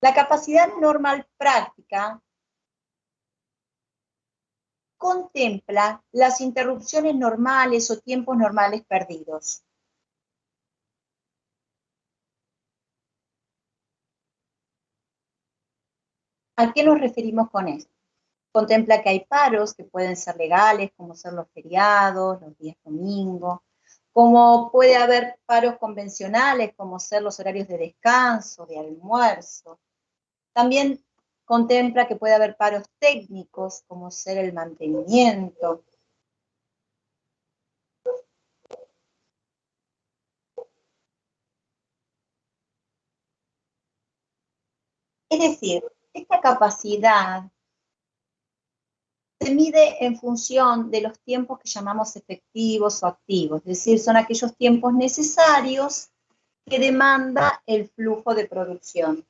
La capacidad normal práctica contempla las interrupciones normales o tiempos normales perdidos. ¿A qué nos referimos con esto? Contempla que hay paros que pueden ser legales, como ser los feriados, los días domingo, como puede haber paros convencionales, como ser los horarios de descanso, de almuerzo. También contempla que puede haber paros técnicos, como ser el mantenimiento. Es decir, esta capacidad se mide en función de los tiempos que llamamos efectivos o activos, es decir, son aquellos tiempos necesarios que demanda el flujo de producción.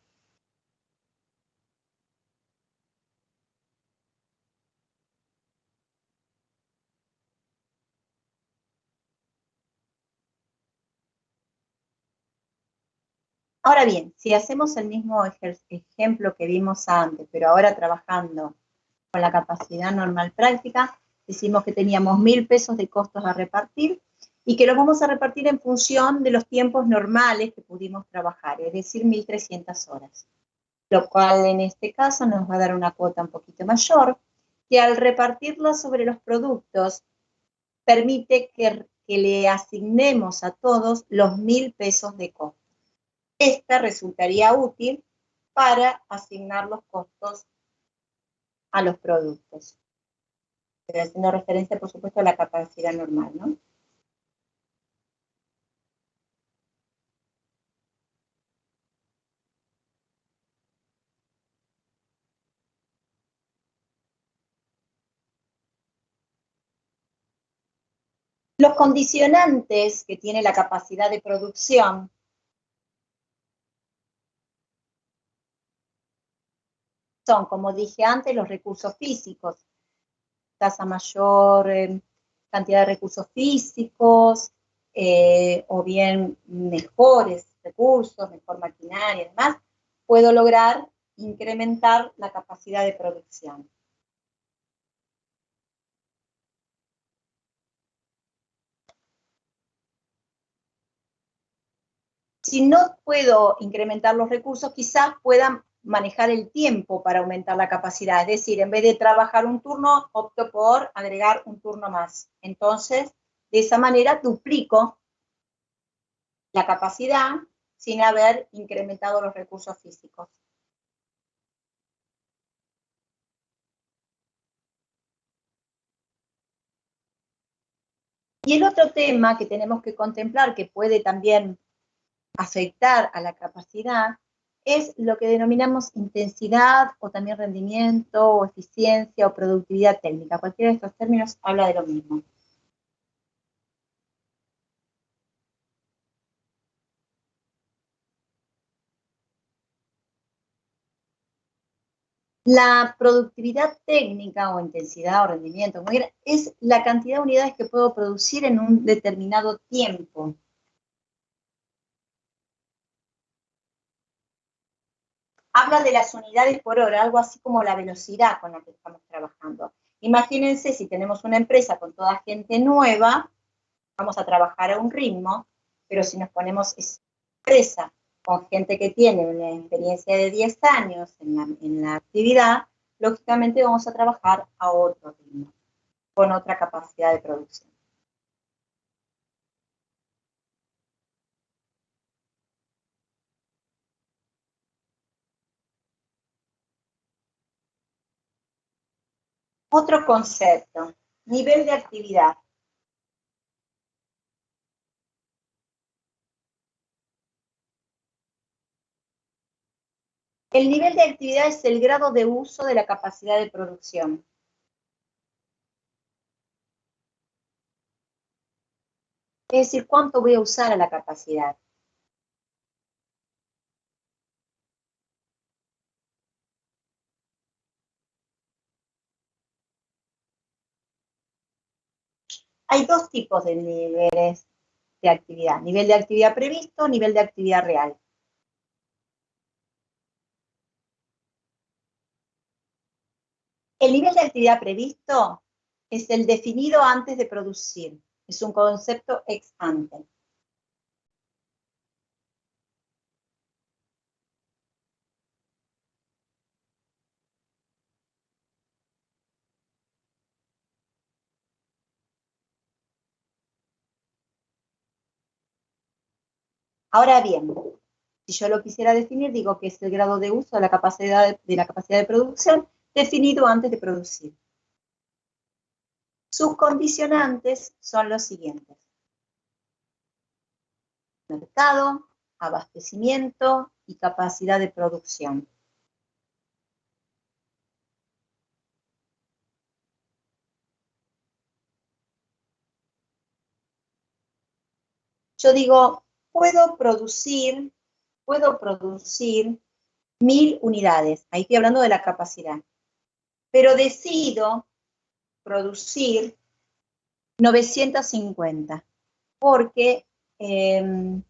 Ahora bien, si hacemos el mismo ejemplo que vimos antes, pero ahora trabajando con la capacidad normal práctica, decimos que teníamos 1000 pesos de costos a repartir y que los vamos a repartir en función de los tiempos normales que pudimos trabajar, es decir, 1300 horas. Lo cual en este caso nos va a dar una cuota un poquito mayor, que al repartirla sobre los productos permite que le asignemos a todos los 1000 pesos de costo. Esta resultaría útil para asignar los costos a los productos. Estoy haciendo referencia, por supuesto, a la capacidad normal, ¿no? Los condicionantes que tiene la capacidad de producción son, como dije antes, los recursos físicos, tasa mayor cantidad de recursos físicos, o bien mejores recursos, mejor maquinaria y demás, puedo lograr incrementar la capacidad de producción. Si no puedo incrementar los recursos, quizás pueda manejar el tiempo para aumentar la capacidad. Es decir, en vez de trabajar un turno, opto por agregar un turno más. Entonces, de esa manera duplico la capacidad sin haber incrementado los recursos físicos. Y el otro tema que tenemos que contemplar, que puede también afectar a la capacidad, es lo que denominamos intensidad o también rendimiento o eficiencia o productividad técnica. Cualquiera de estos términos habla de lo mismo. La productividad técnica o intensidad o rendimiento, como quiera, es la cantidad de unidades que puedo producir en un determinado tiempo. Habla de las unidades por hora, algo así como la velocidad con la que estamos trabajando. Imagínense si tenemos una empresa con toda gente nueva, vamos a trabajar a un ritmo, pero si nos ponemos esa empresa con gente que tiene una experiencia de 10 años en la actividad, lógicamente vamos a trabajar a otro ritmo, con otra capacidad de producción. Otro concepto, nivel de actividad. El nivel de actividad es el grado de uso de la capacidad de producción. Es decir, ¿cuánto voy a usar a la capacidad? Hay dos tipos de niveles de actividad. Nivel de actividad previsto, nivel de actividad real. El nivel de actividad previsto es el definido antes de producir. Es un concepto ex ante. Ahora bien, si yo lo quisiera definir, digo que es el grado de uso de la capacidad de producción definido antes de producir. Sus condicionantes son los siguientes: mercado, abastecimiento y capacidad de producción. Yo digo, puedo producir 1000 unidades. Ahí estoy hablando de la capacidad. Pero decido producir 950 porque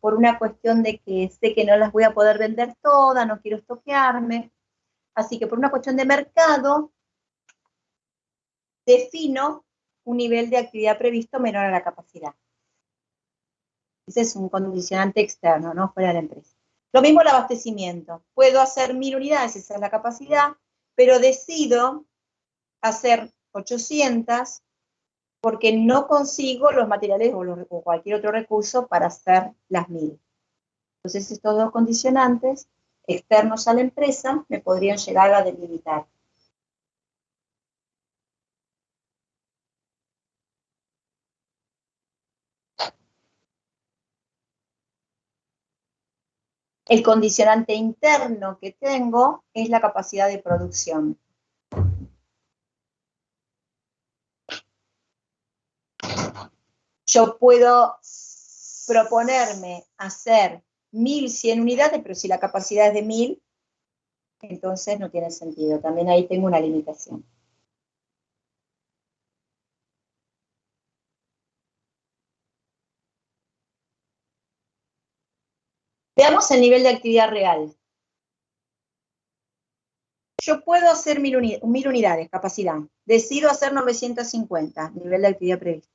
por una cuestión de que sé que no las voy a poder vender todas, no quiero estoquearme. Así que por una cuestión de mercado, defino un nivel de actividad previsto menor a la capacidad. Ese es un condicionante externo, no fuera de la empresa. Lo mismo el abastecimiento. Puedo hacer 1000 unidades, esa es la capacidad, pero decido hacer 800 porque no consigo los materiales o cualquier otro recurso para hacer las 1000. Entonces, estos dos condicionantes externos a la empresa me podrían llegar a delimitar. El condicionante interno que tengo es la capacidad de producción. Yo puedo proponerme hacer 1100 unidades, pero si la capacidad es de 1000, entonces no tiene sentido. También ahí tengo una limitación. Veamos el nivel de actividad real. Yo puedo hacer 1000 unidades, capacidad. Decido hacer 950, nivel de actividad previsto.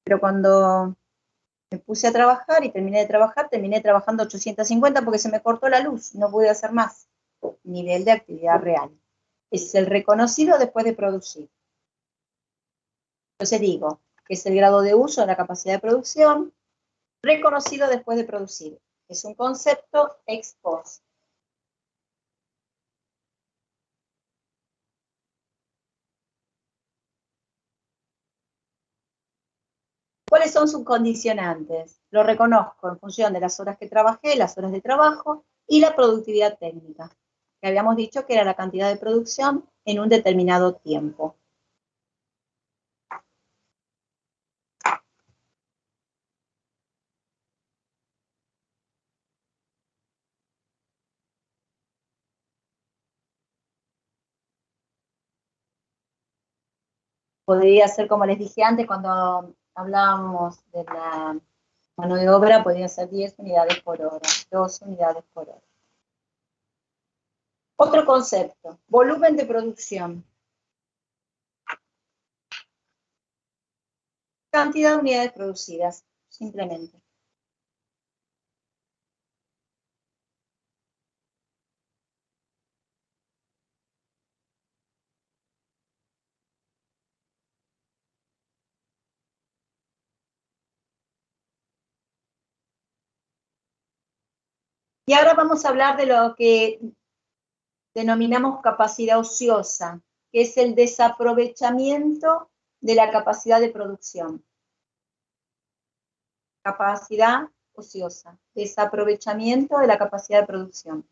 Pero cuando me puse a trabajar y terminé trabajando 850 porque se me cortó la luz, no pude hacer más. Nivel de actividad real. Es el reconocido después de producir. Entonces digo que es el grado de uso de la capacidad de producción reconocido después de producir. Es un concepto ex post. ¿Cuáles son sus condicionantes? Lo reconozco en función de las horas que trabajé, las horas de trabajo y la productividad técnica, que habíamos dicho que era la cantidad de producción en un determinado tiempo. Podría ser, como les dije antes, cuando hablábamos de la mano de obra, podría ser 10 unidades por hora, 2 unidades por hora. Otro concepto, volumen de producción. Cantidad de unidades producidas, simplemente. Y ahora vamos a hablar de lo que denominamos capacidad ociosa, que es el desaprovechamiento de la capacidad de producción. Capacidad ociosa, desaprovechamiento de la capacidad de producción.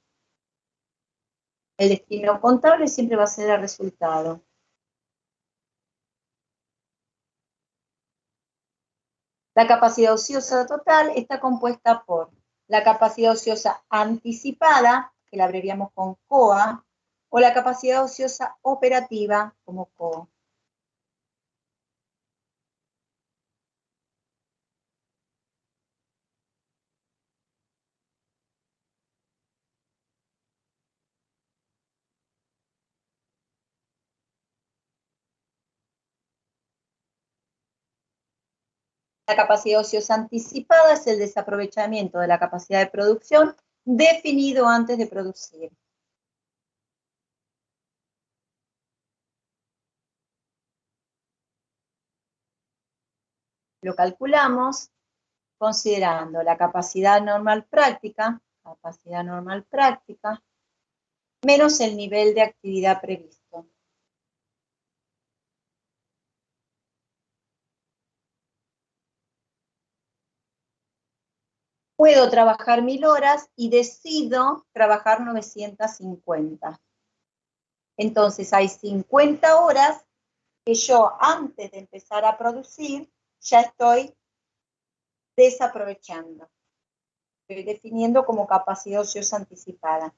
El destino contable siempre va a ser el resultado. La capacidad ociosa total está compuesta por la capacidad ociosa anticipada, que la abreviamos con COA, o la capacidad ociosa operativa, como CO. La capacidad ociosa anticipada es el desaprovechamiento de la capacidad de producción definido antes de producir. Lo calculamos considerando la capacidad normal práctica, menos el nivel de actividad previsto. Puedo trabajar 1000 horas y decido trabajar 950. Entonces hay 50 horas que yo antes de empezar a producir ya estoy desaprovechando. Estoy definiendo como capacidad ociosa anticipada.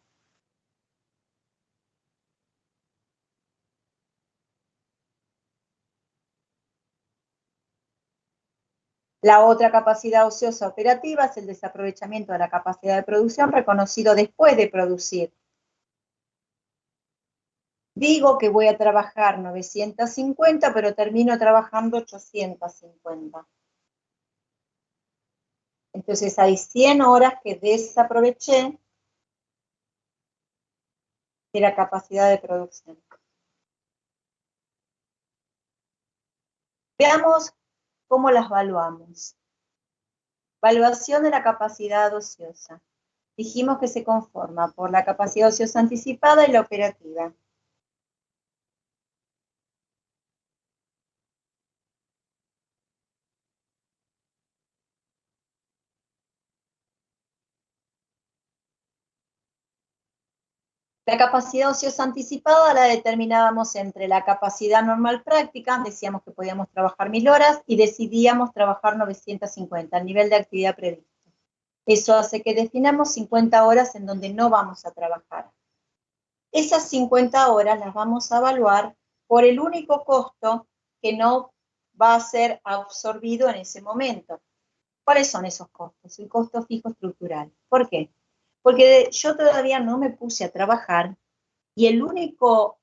La otra capacidad ociosa operativa es el desaprovechamiento de la capacidad de producción reconocido después de producir. Digo que voy a trabajar 950, pero termino trabajando 850. Entonces hay 100 horas que desaproveché de la capacidad de producción. Veamos cómo las evaluamos. Evaluación de la capacidad ociosa. Dijimos que se conforma por la capacidad ociosa anticipada y la operativa. La capacidad ociosa anticipada la determinábamos entre la capacidad normal práctica, decíamos que podíamos trabajar 1000 horas, y decidíamos trabajar 950, el nivel de actividad previsto. Eso hace que definamos 50 horas en donde no vamos a trabajar. Esas 50 horas las vamos a evaluar por el único costo que no va a ser absorbido en ese momento. ¿Cuáles son esos costos? El costo fijo estructural. ¿Por qué? Porque yo todavía no me puse a trabajar y lo único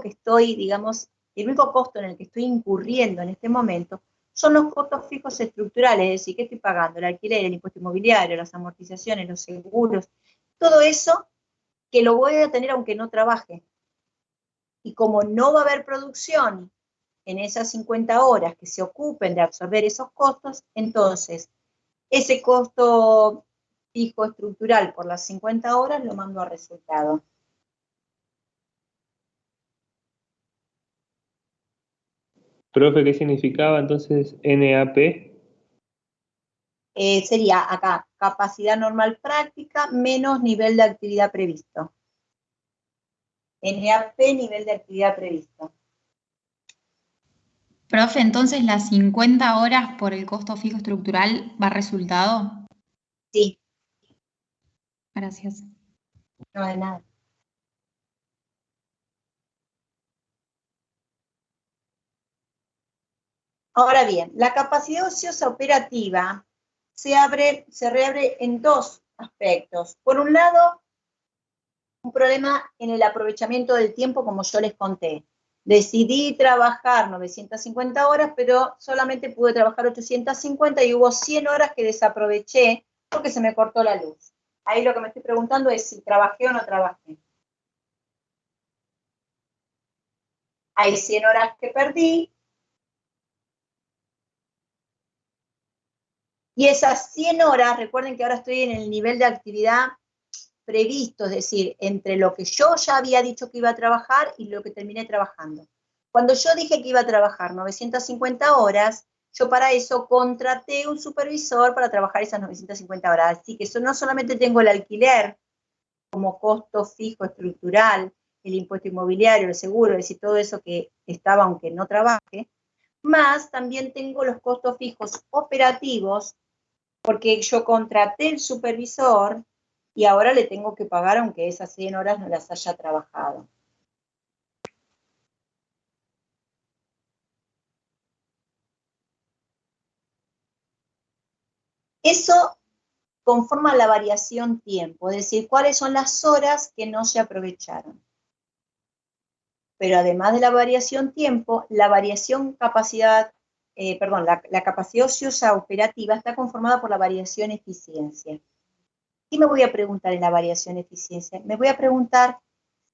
que estoy, digamos, el único costo en el que estoy incurriendo en este momento son los costos fijos estructurales, es decir, ¿qué estoy pagando? El alquiler, el impuesto inmobiliario, las amortizaciones, los seguros, todo eso que lo voy a tener aunque no trabaje. Y como no va a haber producción en esas 50 horas que se ocupen de absorber esos costos, entonces ese costo fijo estructural por las 50 horas lo mando a resultado.
Profe, ¿qué significaba entonces NAP?
Sería acá, capacidad normal práctica menos nivel de actividad previsto. NAP, nivel de actividad previsto.
Profe, entonces las 50 horas por el costo fijo estructural va resultado.
Sí,
Gracias.
no de nada. Ahora bien, la capacidad ociosa operativa se reabre en dos aspectos. Por un lado, un problema en el aprovechamiento del tiempo, como yo les conté. Decidí trabajar 950 horas, pero solamente pude trabajar 850 y hubo 100 horas que desaproveché porque se me cortó la luz. Ahí lo que me estoy preguntando es si trabajé o no trabajé. Hay 100 horas que perdí. Y esas 100 horas, recuerden que ahora estoy en el nivel de actividad previsto, es decir, entre lo que yo ya había dicho que iba a trabajar y lo que terminé trabajando. Cuando yo dije que iba a trabajar 950 horas, yo para eso contraté un supervisor para trabajar esas 950 horas. Así que eso no solamente tengo el alquiler como costo fijo estructural, el impuesto inmobiliario, el seguro, es decir, todo eso que estaba aunque no trabaje, más también tengo los costos fijos operativos, porque yo contraté el supervisor y ahora le tengo que pagar aunque esas 100 horas no las haya trabajado. Eso conforma la variación tiempo, es decir, cuáles son las horas que no se aprovecharon. Pero además de la variación tiempo, la variación capacidad, la capacidad ociosa operativa está conformada por la variación eficiencia. ¿Qué me voy a preguntar en la variación eficiencia? Me voy a preguntar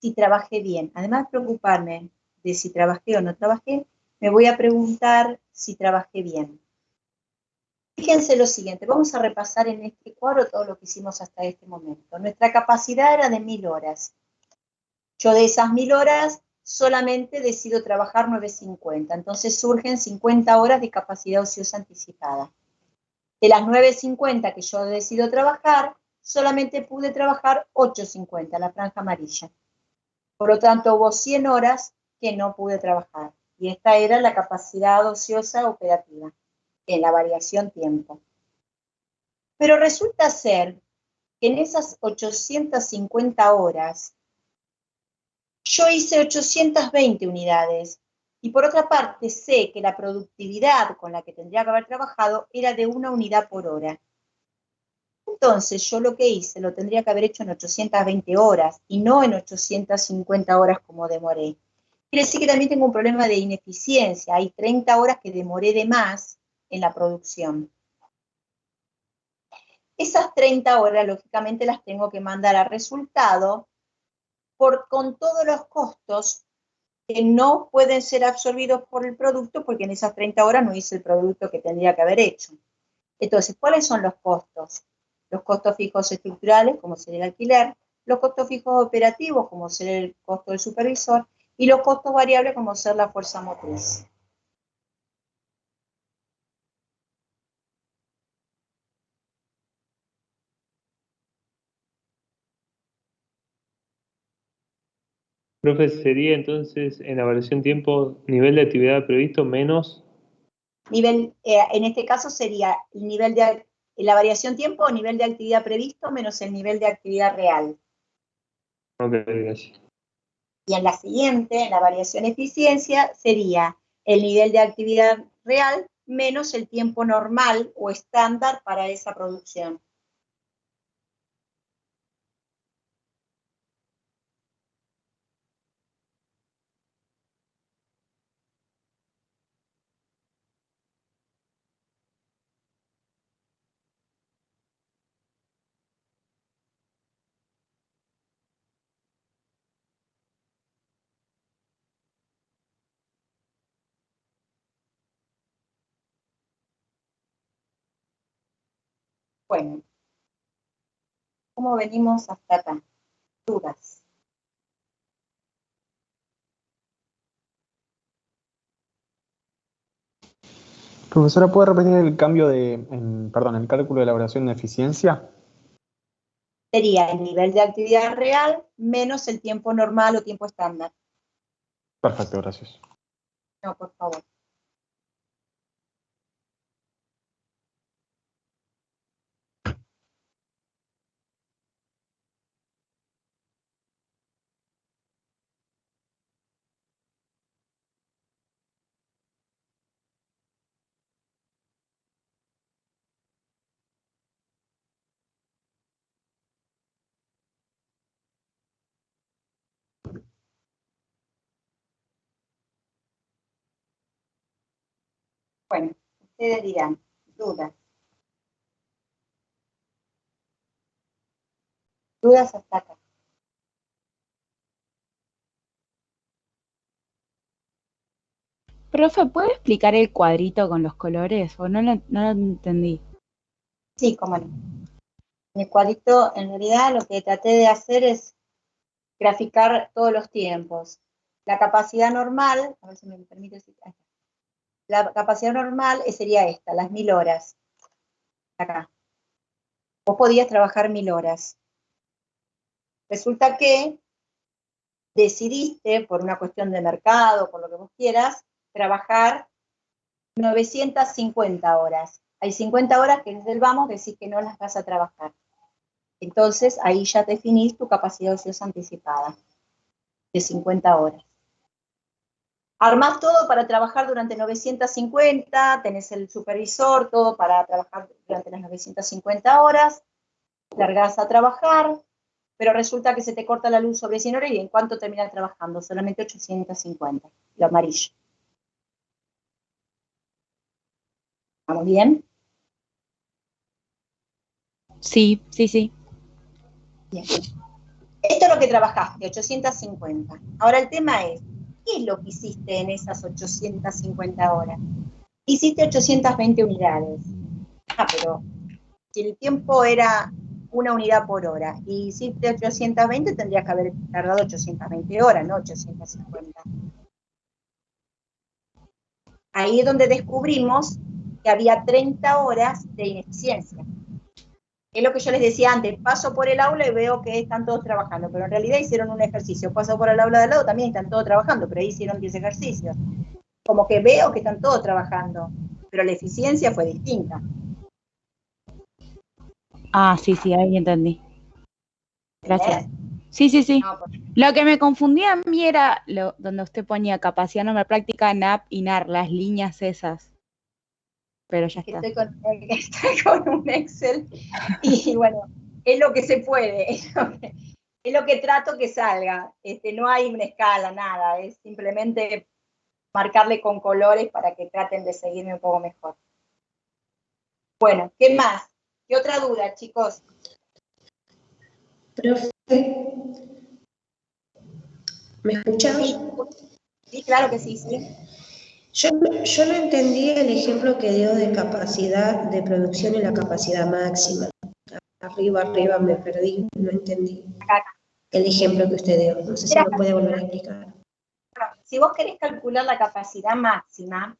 si trabajé bien. Además de preocuparme de si trabajé o no trabajé, me voy a preguntar si trabajé bien. Fíjense lo siguiente, vamos a repasar en este cuadro todo lo que hicimos hasta este momento. Nuestra capacidad era de 1000 horas. Yo de esas 1000 horas solamente decido trabajar 950, entonces surgen 50 horas de capacidad ociosa anticipada. De las 950 que yo decido trabajar, solamente pude trabajar 850, la franja amarilla. Por lo tanto, hubo 100 horas que no pude trabajar. Y esta era la capacidad ociosa operativa, en la variación tiempo. Pero resulta ser que en esas 850 horas, yo hice 820 unidades. Y por otra parte, sé que la productividad con la que tendría que haber trabajado era de 1 unidad por hora. Entonces, yo lo que hice lo tendría que haber hecho en 820 horas y no en 850 horas como demoré. Quiere decir que también tengo un problema de ineficiencia. Hay 30 horas que demoré de más en la producción. Esas 30 horas, lógicamente, las tengo que mandar a resultado con todos los costos que no pueden ser absorbidos por el producto porque en esas 30 horas no hice el producto que tendría que haber hecho. Entonces, ¿cuáles son los costos? Los costos fijos estructurales, como sería el alquiler, los costos fijos operativos, como sería el costo del supervisor, y los costos variables, como ser la fuerza motriz.
Profe, sería entonces en la variación tiempo nivel de actividad previsto menos.
En este caso sería el nivel de la variación tiempo o nivel de actividad previsto menos el nivel de actividad real.
Ok, gracias.
Y en la siguiente, en la variación eficiencia, sería el nivel de actividad real menos el tiempo normal o estándar para esa producción. Bueno, ¿cómo venimos hasta acá? Dudas.
Profesora, ¿puede repetir el cambio el cálculo de elaboración de eficiencia?
Sería el nivel de actividad real menos el tiempo normal o tiempo estándar.
Perfecto, gracias.
No, por favor. Bueno, ustedes dirán, dudas. Dudas hasta acá.
Profe, ¿puede explicar el cuadrito con los colores? O no lo entendí.
Sí, cómo no. En el cuadrito, en realidad, lo que traté de hacer es graficar todos los tiempos. La capacidad normal, a ver si me permite decir, la capacidad normal sería esta, las 1000 horas. Acá. Vos podías trabajar 1000 horas. Resulta que decidiste, por una cuestión de mercado, por lo que vos quieras, trabajar 950 horas. Hay 50 horas que desde el vamos decís que no las vas a trabajar. Entonces, ahí ya definís tu capacidad ociosa anticipada, de 50 horas. Armás todo para trabajar durante 950, tenés el supervisor, todo para trabajar durante las 950 horas, largás a trabajar, pero resulta que se te corta la luz sobre 100 horas y ¿en cuánto terminas trabajando? Solamente 850, lo amarillo. ¿Vamos bien?
Sí.
Bien. Esto es lo que trabajaste, 850. Ahora el tema es, ¿qué es lo que hiciste en esas 850 horas? Hiciste 820 unidades. Pero si el tiempo era una unidad por hora y hiciste 820, tendrías que haber tardado 820 horas, no 850. Ahí es donde descubrimos que había 30 horas de ineficiencia. Es lo que yo les decía antes, paso por el aula y veo que están todos trabajando, pero en realidad hicieron un ejercicio. Paso por el aula de al lado, también están todos trabajando, pero ahí hicieron 10 ejercicios. Como que veo que están todos trabajando, pero la eficiencia fue distinta.
Ah, sí, ahí entendí. Gracias.
¿Entendés?
Sí.
No,
Lo que me confundía a mí era donde usted ponía capacidad normal práctica, NAP y NAR, las líneas esas. Pero ya está.
Estoy con un Excel y bueno, es lo que se puede, es lo que trato que salga. No hay una escala, nada, es simplemente marcarle con colores para que traten de seguirme un poco mejor. Bueno, ¿qué más? ¿Qué otra duda, chicos?
Profe, ¿me escuchas?
Sí, claro que sí, sí.
Yo no entendí el ejemplo que dio de capacidad de producción y la capacidad máxima. Arriba, me perdí, no entendí
Acá.
el ejemplo que usted dio. No sé si me puede volver a explicar.
Si vos querés calcular la capacidad máxima,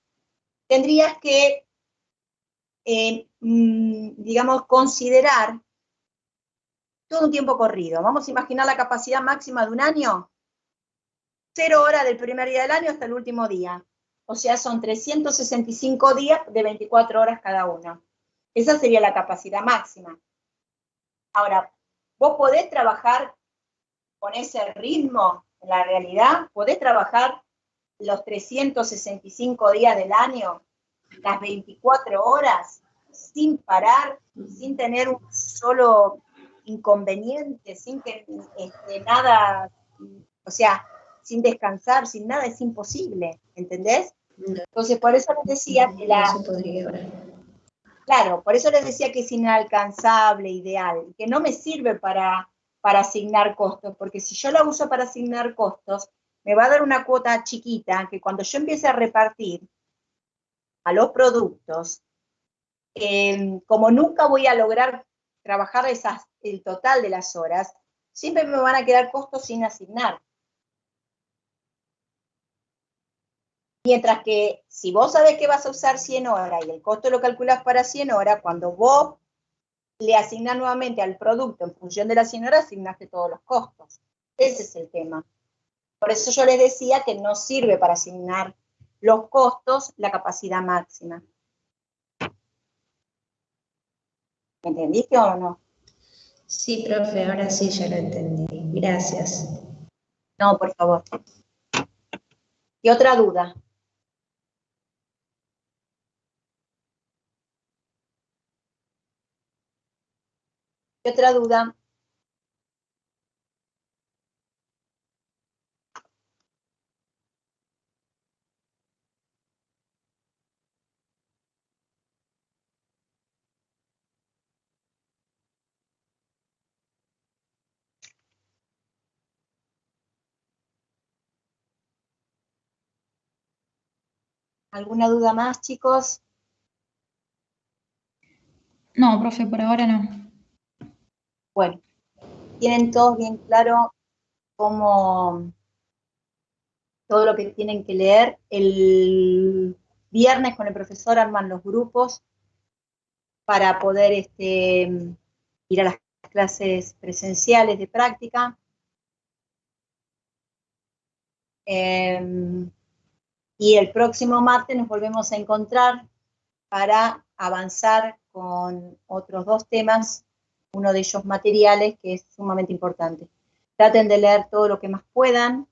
tendrías que, digamos, considerar todo un tiempo corrido. Vamos a imaginar la capacidad máxima de un año, 0 horas del primer día del año hasta el último día. O sea, son 365 días de 24 horas cada uno. Esa sería la capacidad máxima. Ahora, vos podés trabajar con ese ritmo en la realidad, podés trabajar los 365 días del año, las 24 horas, sin parar, sin tener un solo inconveniente, sin que nada, o sea, sin descansar, sin nada, es imposible, ¿entendés? Entonces, por eso les decía que
No se podría ahora.
Claro, por eso les decía que es inalcanzable, ideal, que no me sirve para asignar costos, porque si yo la uso para asignar costos, me va a dar una cuota chiquita que cuando yo empiece a repartir a los productos, como nunca voy a lograr trabajar el total de las horas, siempre me van a quedar costos sin asignar. Mientras que si vos sabés que vas a usar 100 horas y el costo lo calculás para 100 horas, cuando vos le asignás nuevamente al producto en función de las 100 horas, asignaste todos los costos. Ese es el tema. Por eso yo les decía que no sirve para asignar los costos la capacidad máxima. ¿Me entendiste o no?
Sí, profe, ahora sí ya lo entendí. Gracias.
No, por favor. ¿Y otra duda? ¿Qué otra duda? ¿Alguna duda más, chicos?
No, profe, por ahora no.
Bueno, tienen todos bien claro cómo todo lo que tienen que leer. El viernes con el profesor arman los grupos para poder ir a las clases presenciales de práctica. Y el próximo martes nos volvemos a encontrar para avanzar con otros 2 temas, uno de ellos materiales, que es sumamente importante. Traten de leer todo lo que más puedan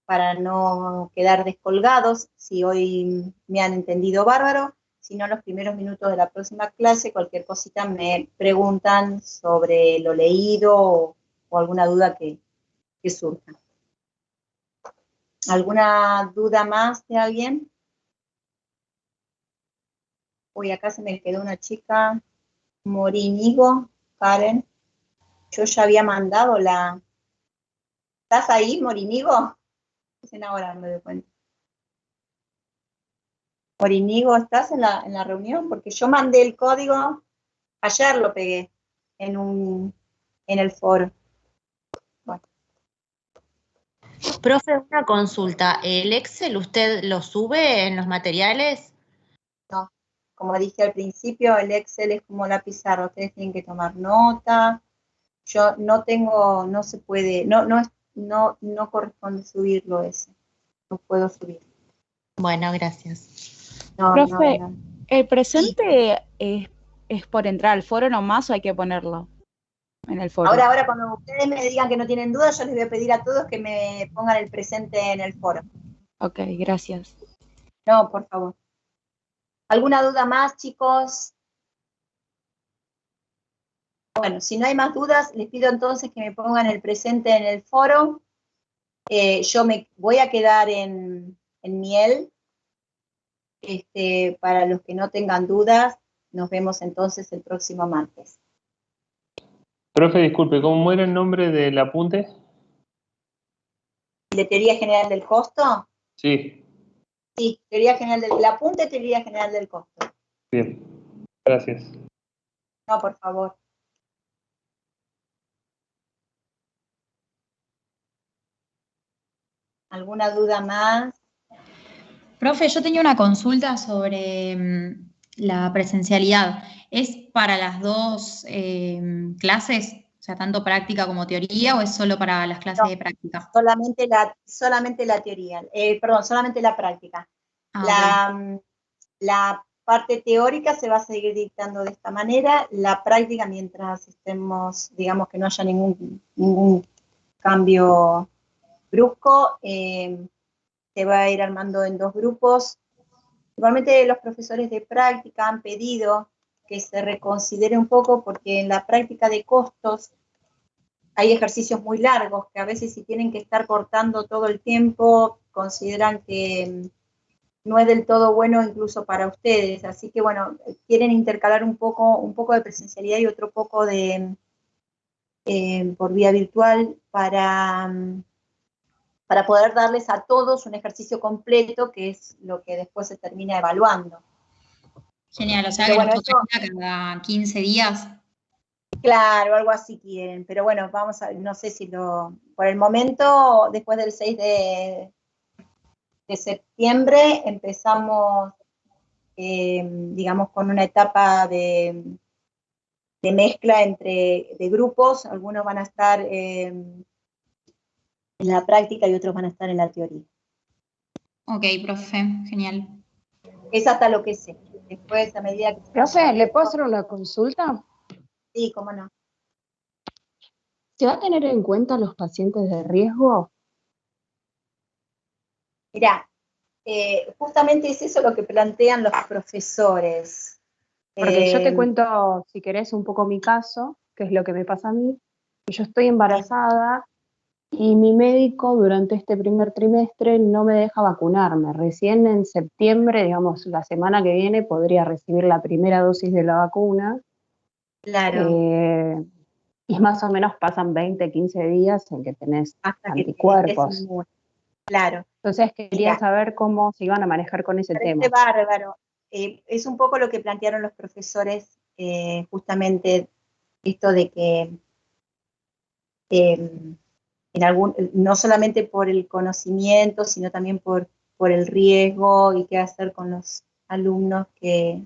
para no quedar descolgados. Si hoy me han entendido, bárbaro. Si no, en los primeros minutos de la próxima clase, cualquier cosita me preguntan sobre lo leído o alguna duda que surja. ¿Alguna duda más de alguien? Uy, acá se me quedó una chica, Morinigo, Karen. Yo ya había mandado la... ¿Estás ahí, Morinigo? Dicen ahora, me doy cuenta. Morinigo, ¿estás en la reunión? Porque yo mandé el código, ayer lo pegué en el foro. Bueno.
Profe, una consulta. ¿El Excel usted lo sube en los materiales?
No, como dije al principio, el Excel es como la pizarra, ustedes tienen que tomar nota. Yo no tengo, no se puede, no corresponde subirlo ese. No puedo subir.
Bueno, gracias.
No,
Profe,
no.
¿el presente es por entrar al foro nomás o hay que ponerlo en el foro?
Ahora cuando ustedes me digan que no tienen dudas, yo les voy a pedir a todos que me pongan el presente en el foro.
Ok, gracias.
No, por favor. ¿Alguna duda más, chicos? Bueno, si no hay más dudas, les pido entonces que me pongan el presente en el foro. Yo me voy a quedar en miel. Para los que no tengan dudas, nos vemos entonces el próximo martes.
Profe, disculpe, ¿cómo era el nombre del apunte?
¿De teoría general del costo?
Sí,
Sí, teoría general el apunte, teoría general del costo.
bien. Gracias.
No, por favor. ¿Alguna duda más?
Profe, yo tenía una consulta sobre la presencialidad. ¿Es para las 2 clases, o sea, tanto práctica como teoría, o es solo para las clases de práctica?
Solamente la teoría, solamente la práctica. La parte teórica se va a seguir dictando de esta manera, la práctica mientras estemos, digamos que no haya ningún cambio brusco, se va a ir armando en 2 grupos. Igualmente los profesores de práctica han pedido que se reconsidere un poco porque en la práctica de costos hay ejercicios muy largos que a veces si tienen que estar cortando todo el tiempo, consideran que no es del todo bueno incluso para ustedes. Así que bueno, quieren intercalar un poco de presencialidad y otro poco de por vía virtual para poder darles a todos un ejercicio completo, que es lo que después se termina evaluando.
Genial, o sea
Pero
que
bueno,
nos tocaría cada 15 días.
Claro, algo así quieren, pero bueno, vamos a, no sé si por el momento, después del 6 de septiembre, empezamos, digamos, con una etapa de mezcla de grupos, algunos van a estar en la práctica y otros van a estar en la teoría.
Ok, profe, genial.
Es hasta lo que sé. Después, a medida que...
Profe, ¿le puedo hacer una consulta?
Sí, cómo no.
¿Se va a tener en cuenta los pacientes de riesgo?
Mirá, justamente es eso lo que plantean los profesores.
Porque yo te cuento, si querés, un poco mi caso, que es lo que me pasa a mí. Yo estoy embarazada y mi médico durante este primer trimestre no me deja vacunarme. Recién en septiembre, digamos, la semana que viene, podría recibir la primera dosis de la vacuna.
Claro.
Y más o menos pasan 20, 15 días en que tenés
hasta
anticuerpos.
Que estés inmune. Claro.
Entonces quería
Mira,
saber cómo se iban a manejar con ese tema.
parece bárbaro. Es un poco lo que plantearon los profesores, justamente esto de que no solamente por el conocimiento, sino también por el riesgo y qué hacer con los alumnos que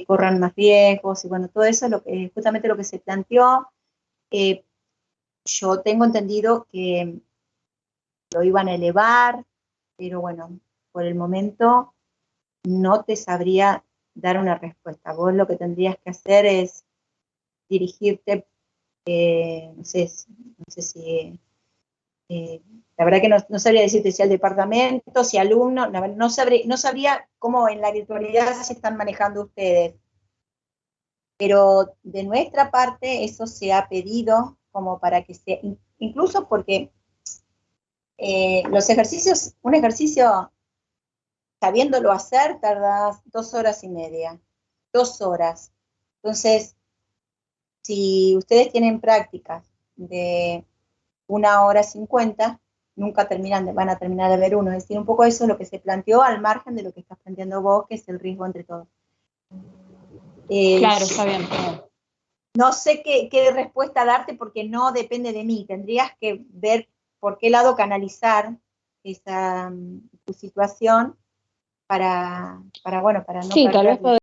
corran más riesgos, y bueno, todo eso es justamente lo que se planteó. Yo tengo entendido que lo iban a elevar, pero bueno, por el momento no te sabría dar una respuesta. Vos lo que tendrías que hacer es dirigirte, no sé si, la verdad que no sabría decirte si al departamento, si alumno, no sabría cómo en la virtualidad se están manejando ustedes. Pero de nuestra parte eso se ha pedido como para que sea, incluso porque los ejercicios, un ejercicio sabiéndolo hacer tardas 2 horas y media, 2 horas. Entonces, si ustedes tienen prácticas de 1 hora 50, nunca van a terminar de ver uno. Es decir, un poco eso es lo que se planteó al margen de lo que estás planteando vos, que es el riesgo entre todos.
Claro, está bien.
No sé qué respuesta darte porque no depende de mí. Tendrías que ver por qué lado canalizar tu situación para no
Sí, tal vez
perder.